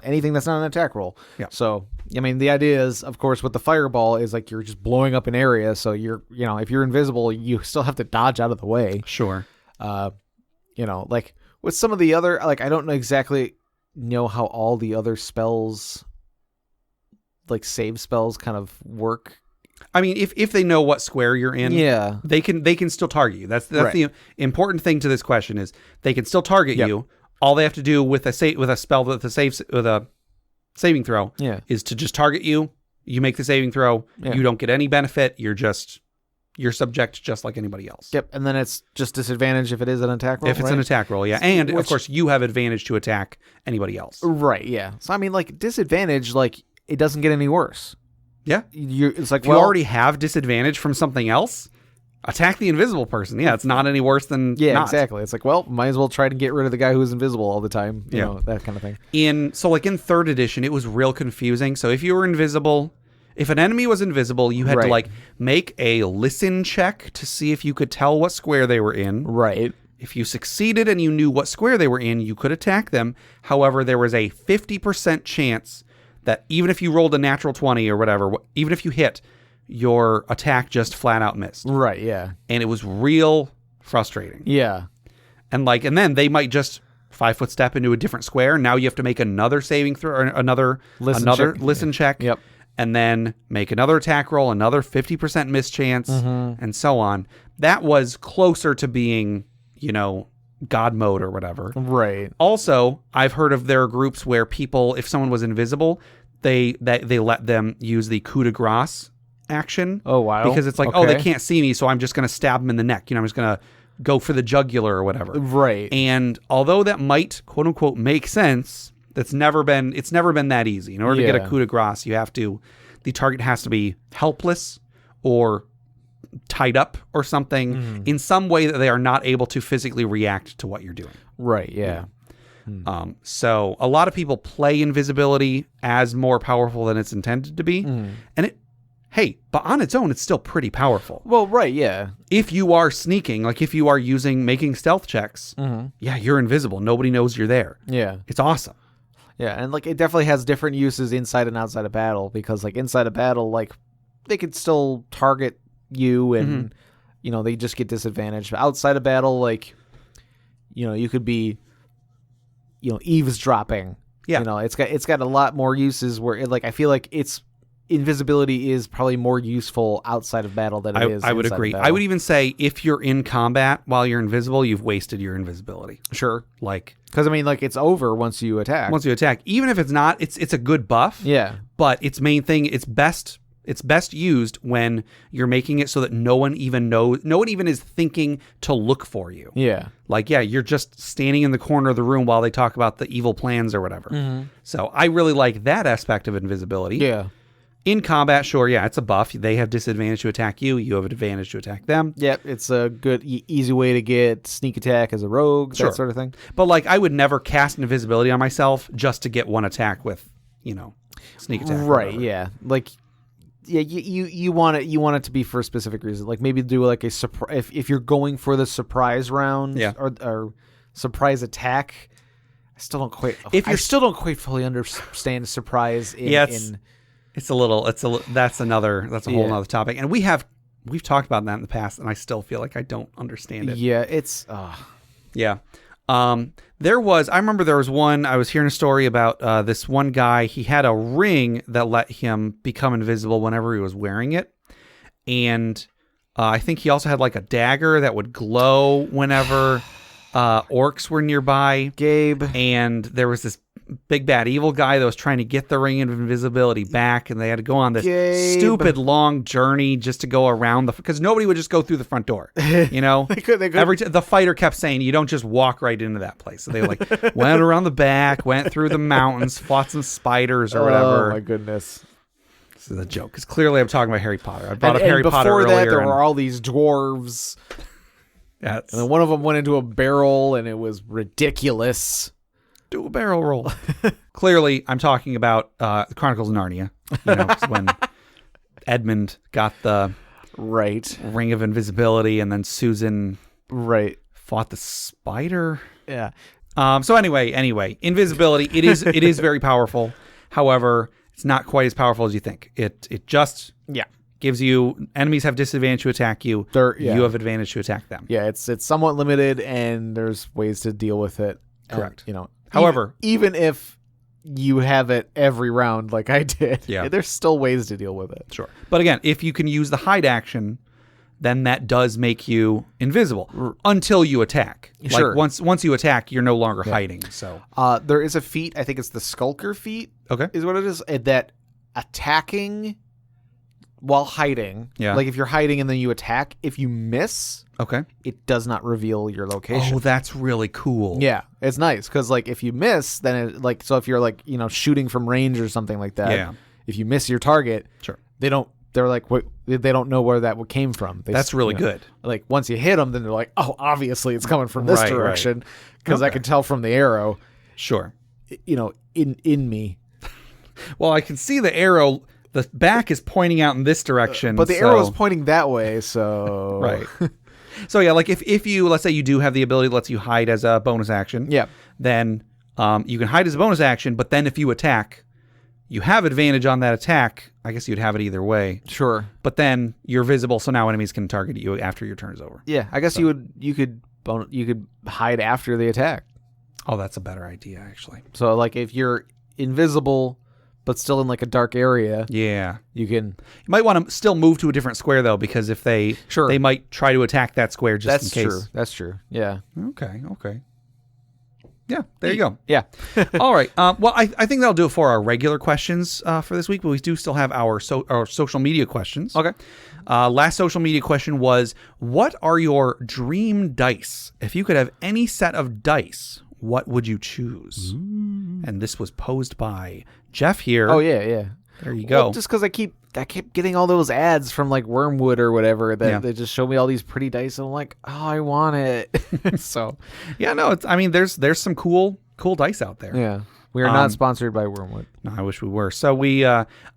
Speaker 2: anything that's not an attack roll.
Speaker 1: Yeah.
Speaker 2: So, I mean, the idea is, of course, with the Fireball is like you're just blowing up an area. So you're, you know, if you're invisible, you still have to dodge out of the way.
Speaker 1: Sure.
Speaker 2: You know, like with some of the other, like, I don't know exactly how all the other spells, like save spells, kind of work.
Speaker 1: I mean, if they know what square you're in, they can still target you. That's right. The important thing to this question is they can still target you. All they have to do with a spell with a saving throw is to just target you. You make the saving throw. Yeah. You don't get any benefit. You're subject just like anybody else.
Speaker 2: Yep. And then it's just disadvantage if it is an attack roll.
Speaker 1: If it's an attack roll, yeah. And of course you have advantage to attack anybody else.
Speaker 2: Right. Yeah. So I mean, like disadvantage, like it doesn't get any worse.
Speaker 1: Yeah.
Speaker 2: It's like
Speaker 1: if you already have disadvantage from something else, attack the invisible person. Yeah, it's not any worse than not.
Speaker 2: Exactly. It's like, well, might as well try to get rid of the guy who's invisible all the time. You know, that kind of thing.
Speaker 1: In 3rd edition, it was real confusing. So if you were invisible, if an enemy was invisible, you had to like make a listen check to see if you could tell what square they were in.
Speaker 2: Right.
Speaker 1: If you succeeded and you knew what square they were in, you could attack them. However, there was a 50% chance that even if you rolled a natural 20 or whatever, even if you hit, your attack just flat out missed.
Speaker 2: Right, yeah.
Speaker 1: And it was real frustrating.
Speaker 2: Yeah.
Speaker 1: And then they might just 5-foot step into a different square. Now you have to make another saving throw or another listen check.
Speaker 2: Yep.
Speaker 1: And then make another attack roll, another 50% miss chance, and so on. That was closer to being, you know, God mode or whatever.
Speaker 2: Right.
Speaker 1: Also, I've heard of there are groups where people, if someone was invisible, they let them use the coup de grace action.
Speaker 2: Oh, wow.
Speaker 1: Because it's like, oh, they can't see me, so I'm just going to stab them in the neck. You know, I'm just going to go for the jugular or whatever.
Speaker 2: Right.
Speaker 1: And although that might, quote unquote, make sense, It's never been that easy. In order to get a coup de grace, the target has to be helpless or tied up or something in some way that they are not able to physically react to what you're doing.
Speaker 2: Right, yeah.
Speaker 1: So a lot of people play invisibility as more powerful than it's intended to be. And but on its own, it's still pretty powerful.
Speaker 2: Well, right, yeah.
Speaker 1: If you are sneaking, like if you are making stealth checks, you're invisible. Nobody knows you're there.
Speaker 2: Yeah.
Speaker 1: It's awesome.
Speaker 2: Yeah, and like it definitely has different uses inside and outside of battle, because like inside of battle, like they could still target you and they just get disadvantaged. But outside of battle, like you could be eavesdropping. Yeah. It's got a lot more uses where I feel like invisibility is probably more useful outside of battle than it is.
Speaker 1: I would agree. I would even say if you're in combat while you're invisible, you've wasted your invisibility.
Speaker 2: Sure.
Speaker 1: Because
Speaker 2: it's over once you attack.
Speaker 1: Even if it's not, it's a good buff.
Speaker 2: Yeah.
Speaker 1: But its main thing, it's best used when you're making it so that no one even is thinking to look for you.
Speaker 2: Yeah.
Speaker 1: You're just standing in the corner of the room while they talk about the evil plans or whatever. So I really like that aspect of invisibility.
Speaker 2: Yeah.
Speaker 1: In combat, sure, it's a buff. They have disadvantage to attack you. You have an advantage to attack them.
Speaker 2: Yep, it's a good, easy way to get sneak attack as a rogue, that sort of thing.
Speaker 1: But I would never cast invisibility on myself just to get one attack with, sneak attack.
Speaker 2: Right, yeah. You want it to be for a specific reason. Maybe do a surprise if you're going for the surprise round or surprise attack. I still don't quite fully understand surprise in
Speaker 1: That's a whole nother topic. And we've talked about that in the past, and I still feel like I don't understand it.
Speaker 2: Yeah, it's
Speaker 1: yeah. I remember there was one, I was hearing a story about this one guy. He had a ring that let him become invisible whenever he was wearing it. And I think he also had a dagger that would glow whenever orcs were nearby.
Speaker 2: Gabe.
Speaker 1: And there was this big bad evil guy that was trying to get the ring of invisibility back, and they had to go on this stupid long journey just to go around because nobody would just go through the front door. They could. The fighter kept saying you don't just walk right into that place. So they went around the back, went through the mountains, fought some spiders or whatever.
Speaker 2: Oh my goodness.
Speaker 1: This is a joke because clearly I'm talking about Harry Potter. I brought up Harry Potter earlier.
Speaker 2: Before that, there were all these dwarves.
Speaker 1: And
Speaker 2: then one of them went into a barrel, and it was ridiculous.
Speaker 1: Do a barrel roll. Clearly, I'm talking about the Chronicles of Narnia. When Edmund got the ring of invisibility, and then Susan fought the spider.
Speaker 2: Yeah.
Speaker 1: So anyway, invisibility. It is very powerful. However, it's not quite as powerful as you think. It just gives you enemies have disadvantage to attack you. You have advantage to attack them.
Speaker 2: Yeah, it's somewhat limited, and there's ways to deal with it.
Speaker 1: Correct.
Speaker 2: However, even if you have it every round like I did, there's still ways to deal with it.
Speaker 1: Sure. But again, if you can use the hide action, then that does make you invisible until you attack.
Speaker 2: Sure.
Speaker 1: Once you attack, you're no longer hiding. So
Speaker 2: there is a feat, I think it's the Skulker feat.
Speaker 1: Okay.
Speaker 2: Is what it is. That attacking while hiding, if you're hiding and then you attack, if you miss, it does not reveal your location.
Speaker 1: Oh, that's really cool.
Speaker 2: Yeah, it's nice because if you miss, then so if you're shooting from range or something like that, if you miss your target, they don't know where that came from.
Speaker 1: That's really good.
Speaker 2: Once you hit them, then they're like, oh, obviously it's coming from this direction because I can tell from the arrow.
Speaker 1: Sure.
Speaker 2: In me.
Speaker 1: Well, I can see the arrow. The back is pointing out in this direction.
Speaker 2: But the arrow is pointing that way, so...
Speaker 1: Right. So, if you, let's say you do have the ability that lets you hide as a bonus action, then you can hide as a bonus action, but then if you attack, you have advantage on that attack. I guess you'd have it either way.
Speaker 2: Sure.
Speaker 1: But then you're visible, so now enemies can target you after your turn is over.
Speaker 2: Yeah, I guess you could hide after the attack.
Speaker 1: Oh, that's a better idea, actually.
Speaker 2: So, if you're invisible... but still in a dark area.
Speaker 1: Yeah.
Speaker 2: You
Speaker 1: might want to still move to a different square though, because if they might try to attack that square just in case.
Speaker 2: That's true. Yeah.
Speaker 1: Okay. Yeah, there you go.
Speaker 2: Yeah.
Speaker 1: All right. Well, I think that'll do it for our regular questions for this week, but we do still have our social media questions.
Speaker 2: Okay.
Speaker 1: Last social media question was, what are your dream dice? If you could have any set of dice, what would you choose? And this was posed by Jeff here.
Speaker 2: Oh, yeah.
Speaker 1: There you go.
Speaker 2: Well, just because I keep getting all those ads from like Wormwood or whatever that they just show me all these pretty dice, and I'm like, oh, I want it.
Speaker 1: So, yeah, no, there's some cool dice out there.
Speaker 2: Yeah, we are not sponsored by Wormwood.
Speaker 1: No, I wish we were. So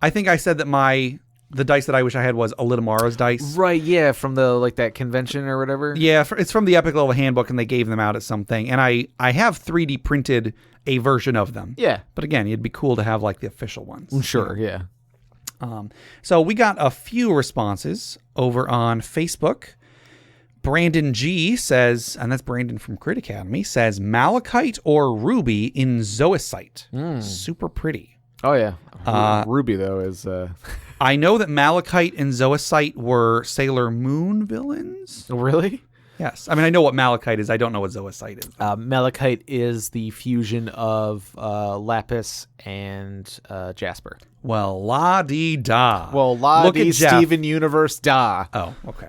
Speaker 1: I think I said that the dice that I wish I had was Alitamara's dice.
Speaker 2: Right, yeah, from the that convention or whatever.
Speaker 1: Yeah, it's from the Epic Level Handbook, and they gave them out at something. And I have 3D printed a version of them.
Speaker 2: Yeah.
Speaker 1: But again, it'd be cool to have like the official ones.
Speaker 2: Sure, yeah.
Speaker 1: So we got a few responses over on Facebook. Brandon G says, and that's Brandon from Crit Academy, says Malachite or Ruby in Zoisite. Super pretty.
Speaker 2: Oh, yeah. Ruby, though, is...
Speaker 1: I know that Malachite and Zoisite were Sailor Moon villains.
Speaker 2: Oh, really?
Speaker 1: Yes. I mean, I know what Malachite is. I don't know what Zoisite is.
Speaker 2: Malachite is the fusion of Lapis and Jasper.
Speaker 1: Well, la-dee-da.
Speaker 2: Well, la-dee Steven Universe da.
Speaker 1: Oh, okay.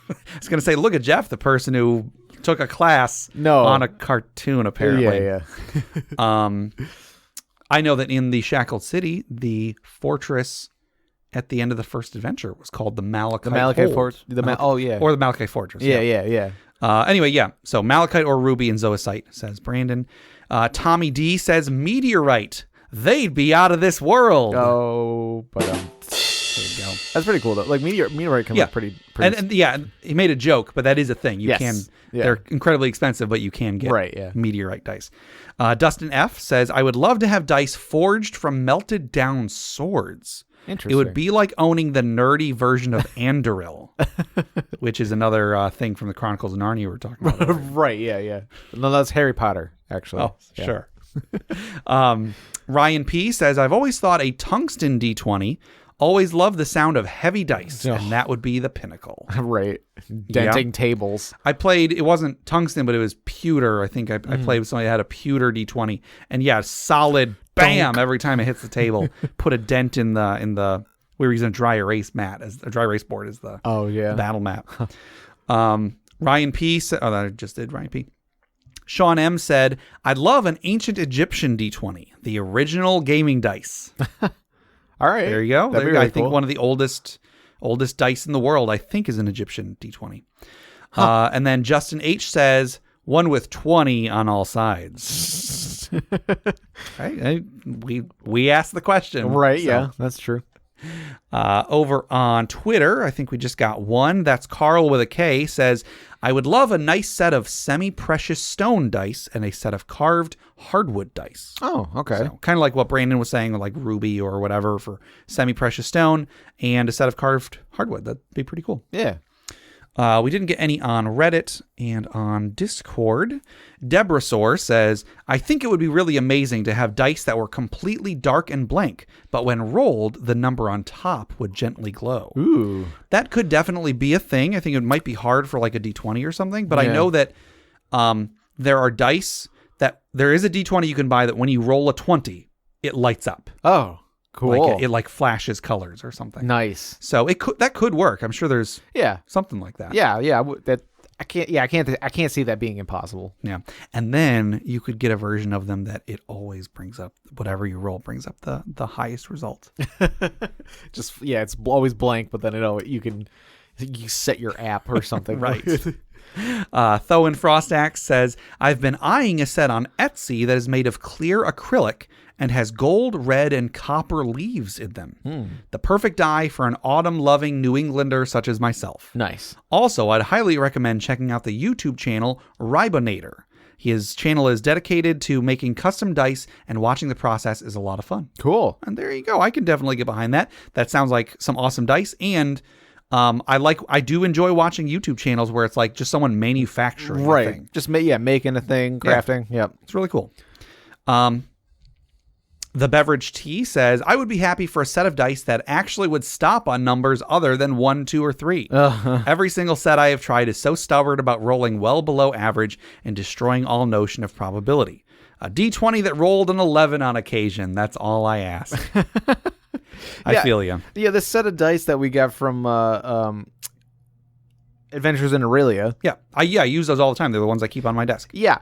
Speaker 1: I was going to say, look at Jeff, the person who took a class on a cartoon, apparently.
Speaker 2: Yeah.
Speaker 1: I know that in the Shackled City, the fortress at the end of the first adventure was called the Malachite
Speaker 2: Fortress.
Speaker 1: Or the Malachite Fortress.
Speaker 2: Yeah.
Speaker 1: Anyway, yeah. So Malachite or Ruby in Zoisite, says Brandon. Tommy D says Meteorite. They'd be out of this world.
Speaker 2: Oh, but
Speaker 1: there you go.
Speaker 2: That's pretty cool though. Like Meteorite can look pretty.
Speaker 1: And yeah, he made a joke, but that is a thing. You can. Yeah. They're incredibly expensive, but you can get Meteorite dice. Dustin F says, I would love to have dice forged from melted down swords.
Speaker 2: Interesting.
Speaker 1: It would be like owning the nerdy version of Andoril, which is another thing from the Chronicles of Narnia we were talking about.
Speaker 2: Right, yeah. No, that's Harry Potter, actually.
Speaker 1: Oh, sure. Ryan P says, I've always thought a tungsten D20. Always loved the sound of heavy dice, and that would be the pinnacle.
Speaker 2: Right. Denting tables.
Speaker 1: I played, it wasn't tungsten, but it was pewter. I think I played with somebody that had a pewter D20. And yeah, solid bam every time it hits the table. Put a dent in the we were using a dry erase mat, as a dry erase board as the battle map. Ryan P said, I just did Ryan P. Sean M said, I'd love an ancient Egyptian D20, the original gaming dice.
Speaker 2: All right.
Speaker 1: There you go.
Speaker 2: That'd be really
Speaker 1: I think
Speaker 2: cool.
Speaker 1: one of the oldest dice in the world, I think, is an Egyptian D20. And then Justin H says, one with 20 on all sides. We asked the question.
Speaker 2: Right, yeah, that's true.
Speaker 1: Over on Twitter, I think we just got one. That's Carl with a K, says, I would love a nice set of semi-precious stone dice and a set of carved hardwood dice.
Speaker 2: Oh, okay.
Speaker 1: So, kind of like what Brandon was saying, like ruby or whatever for semi-precious stone, and a set of carved hardwood. That'd be pretty cool.
Speaker 2: Yeah.
Speaker 1: We didn't get any on Reddit and on Discord. Debrasaur says, I think it would be really amazing to have dice that were completely dark and blank, but when rolled, the number on top would gently glow.
Speaker 2: Ooh.
Speaker 1: That could definitely be a thing. I think it might be hard for like a D20 or something, but I know that there are dice that there is a D20 you can buy that when you roll a 20, it lights up.
Speaker 2: Oh, cool.
Speaker 1: Like it flashes colors or something.
Speaker 2: Nice.
Speaker 1: So that could work. I'm sure there's something like that.
Speaker 2: Yeah. I can't see that being impossible.
Speaker 1: Yeah. And then you could get a version of them that it always brings up, whatever you roll brings up the highest result.
Speaker 2: It's always blank, but then you set your app or something.
Speaker 1: Right. Thoen Frostax says, I've been eyeing a set on Etsy that is made of clear acrylic and has gold, red, and copper leaves in them. The perfect dye for an autumn-loving New Englander such as myself.
Speaker 2: Nice.
Speaker 1: Also, I'd highly recommend checking out the YouTube channel Ribonator. His channel is dedicated to making custom dice, and watching the process is a lot of fun.
Speaker 2: Cool.
Speaker 1: And there you go. I can definitely get behind that. That sounds like some awesome dice, and I do enjoy watching YouTube channels where it's like just someone manufacturing a thing.
Speaker 2: Just making a thing, crafting. Yep.
Speaker 1: It's really cool. The Beverage Tea says, I would be happy for a set of dice that actually would stop on numbers other than 1, 2, or 3. Every single set I have tried is so stubborn about rolling well below average and destroying all notion of probability. A D20 that rolled an 11 on occasion. That's all I ask. I feel you.
Speaker 2: Yeah, this set of dice that we got from Adventures in Aurelia.
Speaker 1: Yeah, I use those all the time. They're the ones I keep on my desk.
Speaker 2: Yeah.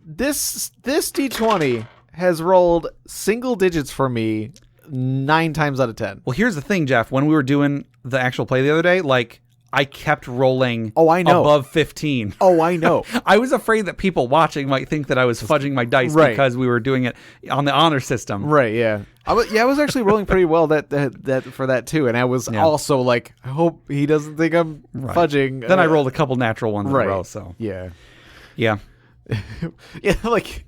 Speaker 2: This D20 has rolled single digits for me 9 times out of 10.
Speaker 1: Well, here's the thing, Jeff. When we were doing the actual play the other day, like, I kept rolling
Speaker 2: I know.
Speaker 1: above 15.
Speaker 2: Oh, I know.
Speaker 1: I was afraid that people watching might think that I was fudging my dice because we were doing it on the honor system.
Speaker 2: Right, yeah. I was actually rolling pretty well that for that too, and I was also like, I hope he doesn't think I'm fudging.
Speaker 1: Then I rolled a couple natural ones in a row, so.
Speaker 2: Yeah.
Speaker 1: Yeah.
Speaker 2: Yeah, like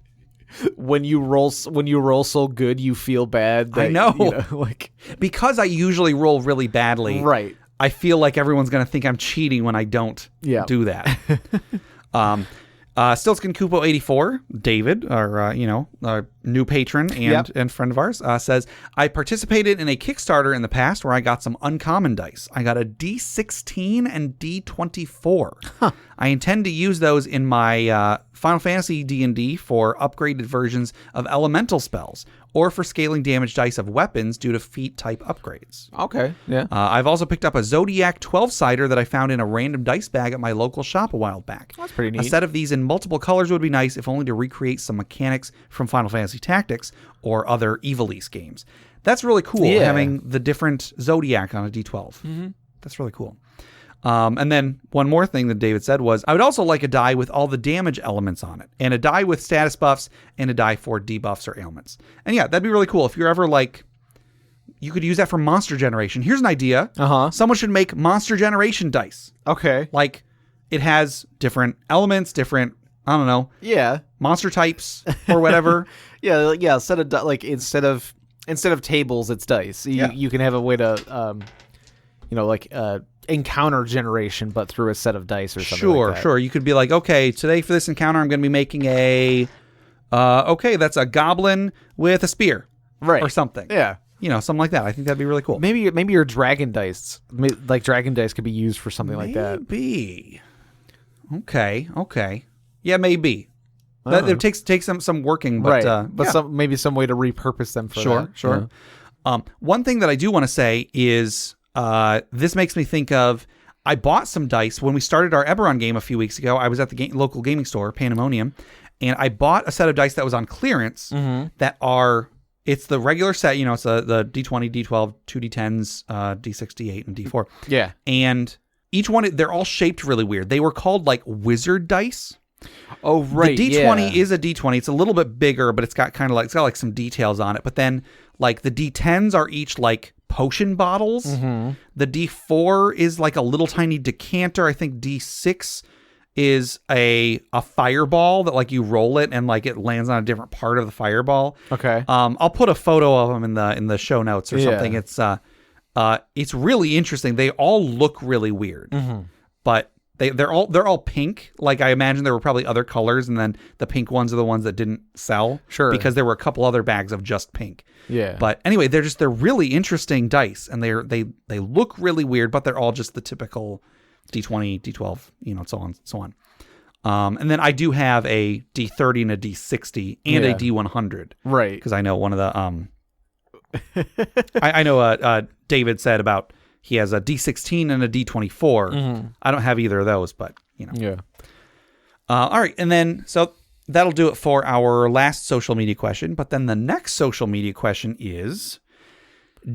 Speaker 2: when you roll so good, you feel bad. That,
Speaker 1: I know.
Speaker 2: Like
Speaker 1: because I usually roll really badly.
Speaker 2: Right.
Speaker 1: I feel like everyone's going to think I'm cheating when I don't do that. Stiltskin Kupo 84, David, our new patron and friend of ours, says, I participated in a Kickstarter in the past where I got some uncommon dice. I got a D16 and D24. Huh. I intend to use those in my Final Fantasy D&D for upgraded versions of elemental spells or for scaling damage dice of weapons due to feat type upgrades.
Speaker 2: Okay, yeah.
Speaker 1: I've also picked up a Zodiac 12-sider that I found in a random dice bag at my local shop a while back.
Speaker 2: That's pretty neat.
Speaker 1: A set of these in multiple colors would be nice, if only to recreate some mechanics from Final Fantasy Tactics or other Ivalice games. That's really cool, having the different Zodiac on a D12. Mm-hmm. That's really cool. And then one more thing that David said was, I would also like a die with all the damage elements on it, and a die with status buffs, and a die for debuffs or ailments. And yeah, that'd be really cool. If you're ever like, you could use that for monster generation. Here's an idea. Someone should make monster generation dice.
Speaker 2: Okay.
Speaker 1: Like, it has different elements, different, I don't know.
Speaker 2: Yeah.
Speaker 1: Monster types or whatever.
Speaker 2: Yeah. Instead of tables, it's dice. You can have a way to, encounter generation, but through a set of dice or something like that.
Speaker 1: Sure. You could be like, okay, today for this encounter, I'm going to be making that's a goblin with a spear.
Speaker 2: Right.
Speaker 1: Or something.
Speaker 2: Yeah.
Speaker 1: Something like that. I think that'd be really cool.
Speaker 2: Maybe your dragon dice, like dragon dice could be used for something like that.
Speaker 1: Maybe. Okay. Yeah, maybe. It takes some working, but
Speaker 2: maybe some way to repurpose them for that.
Speaker 1: Sure. Yeah. One thing that I do want to say is this makes me think of, I bought some dice when we started our Eberron game a few weeks ago. I was at the local gaming store, Pandemonium, and I bought a set of dice that was on clearance that are, it's the regular set, it's the D20, D12, 2D10s, D6, D8, and D4.
Speaker 2: Yeah.
Speaker 1: And each one, they're all shaped really weird. They were called like wizard dice.
Speaker 2: Oh, right.
Speaker 1: The D20 is a D20. It's a little bit bigger, but it's got some details on it. But then like the D10s are each like potion bottles. Mm-hmm. The D4 is like a little tiny decanter. I think D6 is a fireball that like you roll it and like it lands on a different part of the fireball.
Speaker 2: Okay.
Speaker 1: I'll put a photo of them in the show notes or something. It's really interesting. They all look really weird, but they're all pink. Like I imagine there were probably other colors, and then the pink ones are the ones that didn't sell.
Speaker 2: Sure.
Speaker 1: Because there were a couple other bags of just pink.
Speaker 2: Yeah.
Speaker 1: But anyway, they're really interesting dice, and they look really weird, but they're all just the typical D20, D12, so on. And then I do have a D30 and a D60 and a D100.
Speaker 2: Right.
Speaker 1: Because I know one of the I know David said about he has a D16 and a D24. I don't have either of those, but
Speaker 2: Yeah.
Speaker 1: All right, and then so that'll do it for our last social media question. But then the next social media question is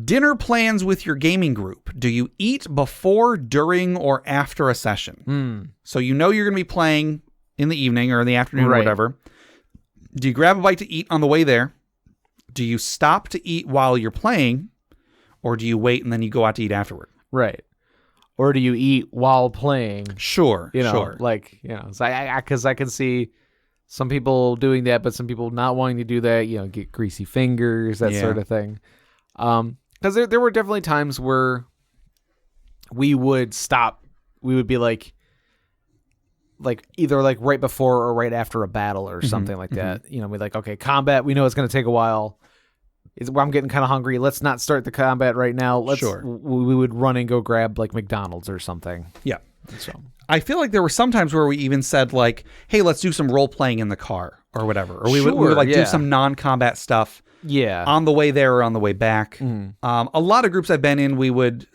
Speaker 1: dinner plans with your gaming group. Do you eat before, during, or after a session? So you're going to be playing in the evening or in the afternoon or whatever. Do you grab a bite to eat on the way there? Do you stop to eat while you're playing? Or do you wait and then you go out to eat afterward?
Speaker 2: Right. Or do you eat while playing?
Speaker 1: Sure.
Speaker 2: Sure. Because I can see some people doing that, but some people not wanting to do that, get greasy fingers, that sort of thing. Because there were definitely times where we would stop. We would be like either like right before or right after a battle or something like that. We're like, okay, combat, we know it's going to take a while. I'm getting kind of hungry. Let's not start the combat right now. We would run and go grab like McDonald's or something.
Speaker 1: Yeah.
Speaker 2: So
Speaker 1: I feel like there were some times where we even said like, hey, let's do some role playing in the car or whatever. Or we would like do some non-combat stuff.
Speaker 2: Yeah.
Speaker 1: On the way there or on the way back. A lot of groups I've been in, we would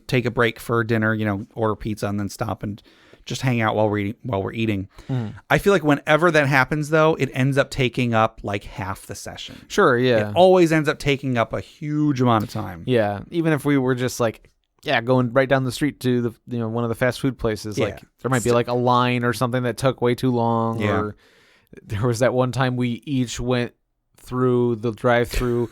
Speaker 1: take a break for dinner, order pizza and then stop and just hang out while we're eating. I feel like whenever that happens, though, it ends up taking up like half the session.
Speaker 2: Sure, yeah.
Speaker 1: It always ends up taking up a huge amount of time.
Speaker 2: Yeah, even if we were just like, going right down the street to the one of the fast food places, like there might be like a line or something that took way too long.
Speaker 1: Yeah.
Speaker 2: Or there was that one time we each went through the drive-thru.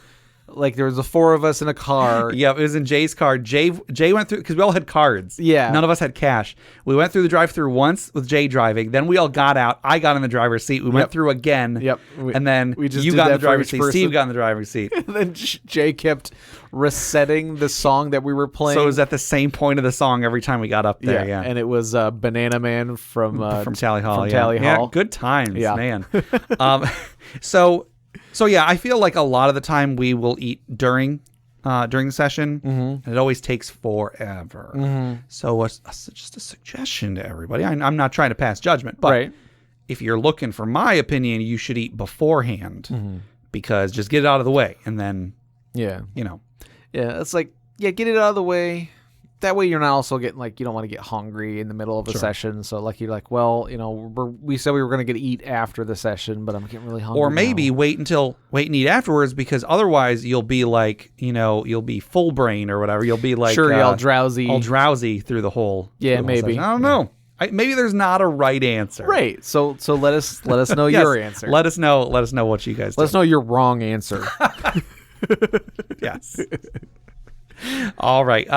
Speaker 2: Like there was the four of us in a car.
Speaker 1: Yeah, it was in Jay's car. Jay went through because we all had cards.
Speaker 2: Yeah.
Speaker 1: None of us had cash. We went through the drive-thru once with Jay driving. Then we all got out. I got in the driver's seat. We went through again.
Speaker 2: Yep.
Speaker 1: And then you got in the driver's seat. Steve got in the driver's seat.
Speaker 2: And then Jay kept resetting the song that we were playing.
Speaker 1: So it was at the same point of the song every time we got up there. Yeah.
Speaker 2: And it was Banana Man from
Speaker 1: Tally Hall.
Speaker 2: Tally Hall.
Speaker 1: Yeah, good times, man. So yeah, I feel like a lot of the time we will eat during the session, and it always takes forever. So just a suggestion to everybody. I'm not trying to pass judgment, but if you're looking for my opinion, you should eat beforehand because just get it out of the way, and then
Speaker 2: it's like get it out of the way. That way you're not also getting like, you don't want to get hungry in the middle of a session. So like, you're like, well, we said we were going to eat after the session, but I'm getting really hungry.
Speaker 1: Or maybe
Speaker 2: now.
Speaker 1: wait and eat afterwards, because otherwise you'll be like, you'll be full brain or whatever. You'll be like,
Speaker 2: all drowsy.
Speaker 1: All drowsy through the whole.
Speaker 2: Yeah, maybe.
Speaker 1: I don't know. Maybe there's not a right answer.
Speaker 2: Right. So let us know your answer.
Speaker 1: Let us know what you guys
Speaker 2: Let us know your wrong answer.
Speaker 1: Yes. All right.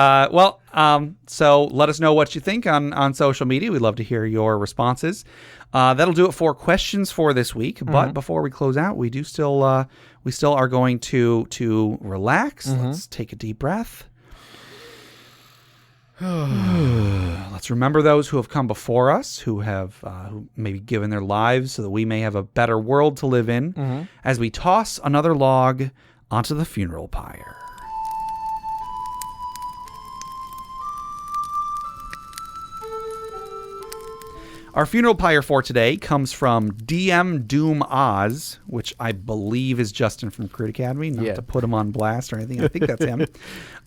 Speaker 1: So let us know what you think on social media. We'd love to hear your responses. That'll do it for questions for this week. But before we close out, we still are going to relax. Let's take a deep breath. Let's remember those who have come before us, who maybe given their lives so that we may have a better world to live in, as we toss another log onto the funeral pyre. Our funeral pyre for today comes from DM Doom Oz, which I believe is Justin from Crit Academy, not to put him on blast or anything. I think that's him.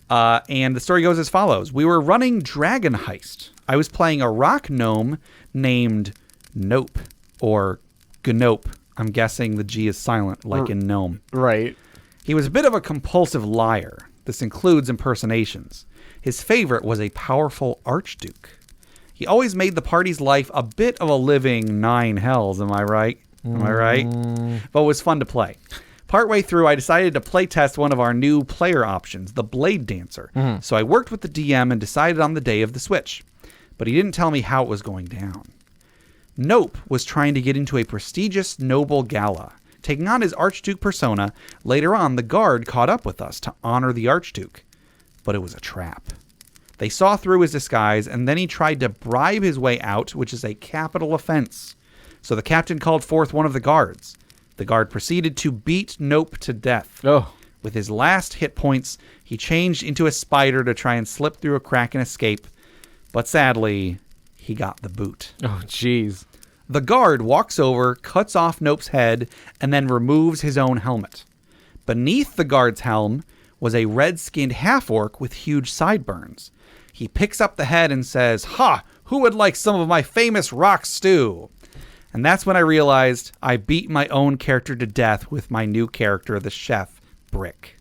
Speaker 1: And the story goes as follows. We were running Dragon Heist. I was playing a rock gnome named Nope, or Gnope. I'm guessing the G is silent, like in gnome.
Speaker 2: Right.
Speaker 1: He was a bit of a compulsive liar. This includes impersonations. His favorite was a powerful archduke. He always made the party's life a bit of a living 9 hells, am I right? But it was fun to play. Partway through, I decided to play test one of our new player options, the Blade Dancer. So I worked with the DM and decided on the day of the switch. But he didn't tell me how it was going down. Nope was trying to get into a prestigious noble gala. Taking on his Archduke persona, later on the guard caught up with us to honor the Archduke. But it was a trap. They saw through his disguise, and then he tried to bribe his way out, which is a capital offense. So the captain called forth one of the guards. The guard proceeded to beat Nope to death.
Speaker 2: Oh.
Speaker 1: With his last hit points, he changed into a spider to try and slip through a crack and escape. But sadly, he got the boot.
Speaker 2: Oh, jeez.
Speaker 1: The guard walks over, cuts off Nope's head, and then removes his own helmet. Beneath the guard's helm was a red-skinned half-orc with huge sideburns. He picks up the head and says, "Ha! Who would like some of my famous rock stew?" And that's when I realized I beat my own character to death with my new character, the chef, Brick.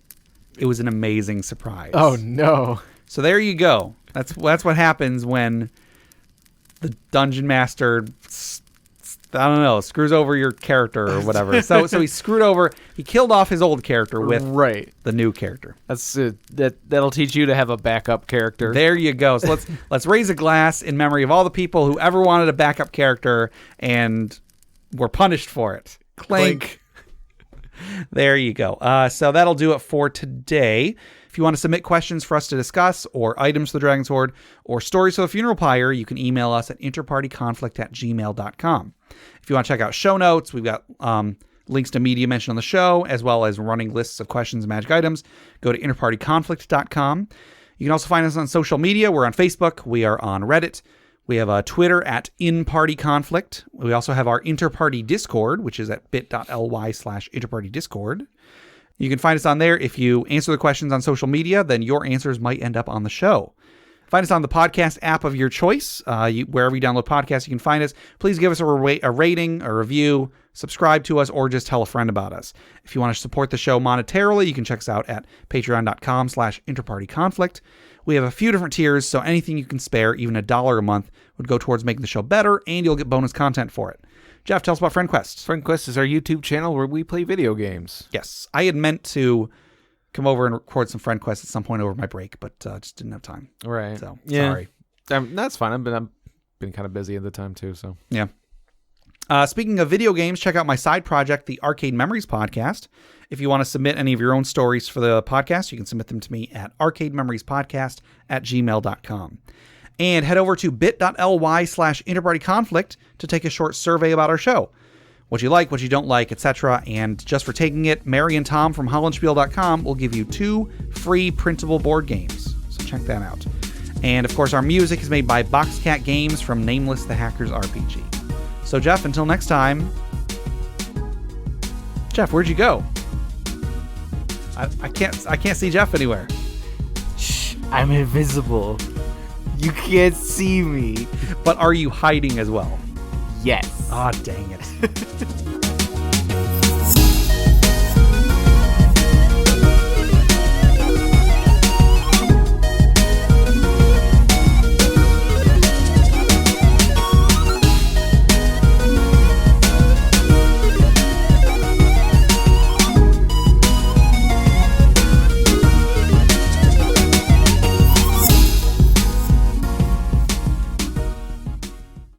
Speaker 1: It was an amazing surprise.
Speaker 2: Oh, no.
Speaker 1: So there you go. That's what happens when the dungeon master, I don't know, screws over your character or whatever. So he screwed over. He killed off his old character with the new character.
Speaker 2: That's that'll teach you to have a backup character.
Speaker 1: There you go. So let's raise a glass in memory of all the people who ever wanted a backup character and were punished for it. Clink. There you go. So that'll do it for today. If you want to submit questions for us to discuss, or items for the Dragon's Horde, or stories for the funeral pyre, you can email us at interpartyconflict@gmail.com. If you want to check out show notes, we've got links to media mentioned on the show, as well as running lists of questions and magic items. Go to interpartyconflict.com. You can also find us on social media. We're on Facebook. We are on Reddit. We have a Twitter at InPartyConflict. We also have our Interparty Discord, which is at bit.ly/InterpartyDiscord. You can find us on there. If you answer the questions on social media, then your answers might end up on the show. Find us on the podcast app of your choice. Wherever you download podcasts, you can find us. Please give us a rating, a review, subscribe to us, or just tell a friend about us. If you want to support the show monetarily, you can check us out at patreon.com/InterPartyConflict. We have a few different tiers, so anything you can spare, even $1 a month, would go towards making the show better, and you'll get bonus content for it. Jeff, tell us about FriendQuest.
Speaker 2: FriendQuest is our YouTube channel where we play video games.
Speaker 1: Yes. I had meant to come over and record some FriendQuest at some point over my break, but just didn't have time.
Speaker 2: Right.
Speaker 1: So,
Speaker 2: yeah.
Speaker 1: Sorry.
Speaker 2: That's fine. I've been kind of busy at the time, too. So
Speaker 1: yeah. Speaking of video games, check out my side project, the Arcade Memories Podcast. If you want to submit any of your own stories for the podcast, you can submit them to me at arcadememoriespodcast@gmail.com. And head over to bit.ly/InterPartyConflict to take a short survey about our show. What you like, what you don't like, etc. And just for taking it, Mary and Tom from hollandspiel.com will give you 2 free printable board games. So check that out. And of course, our music is made by Boxcat Games from Nameless the Hacker's RPG. So Jeff, until next time. Jeff, where'd you go? I can't see Jeff anywhere.
Speaker 2: Shh, I'm invisible. You can't see me.
Speaker 1: But are you hiding as well?
Speaker 2: Yes.
Speaker 1: Ah, dang it.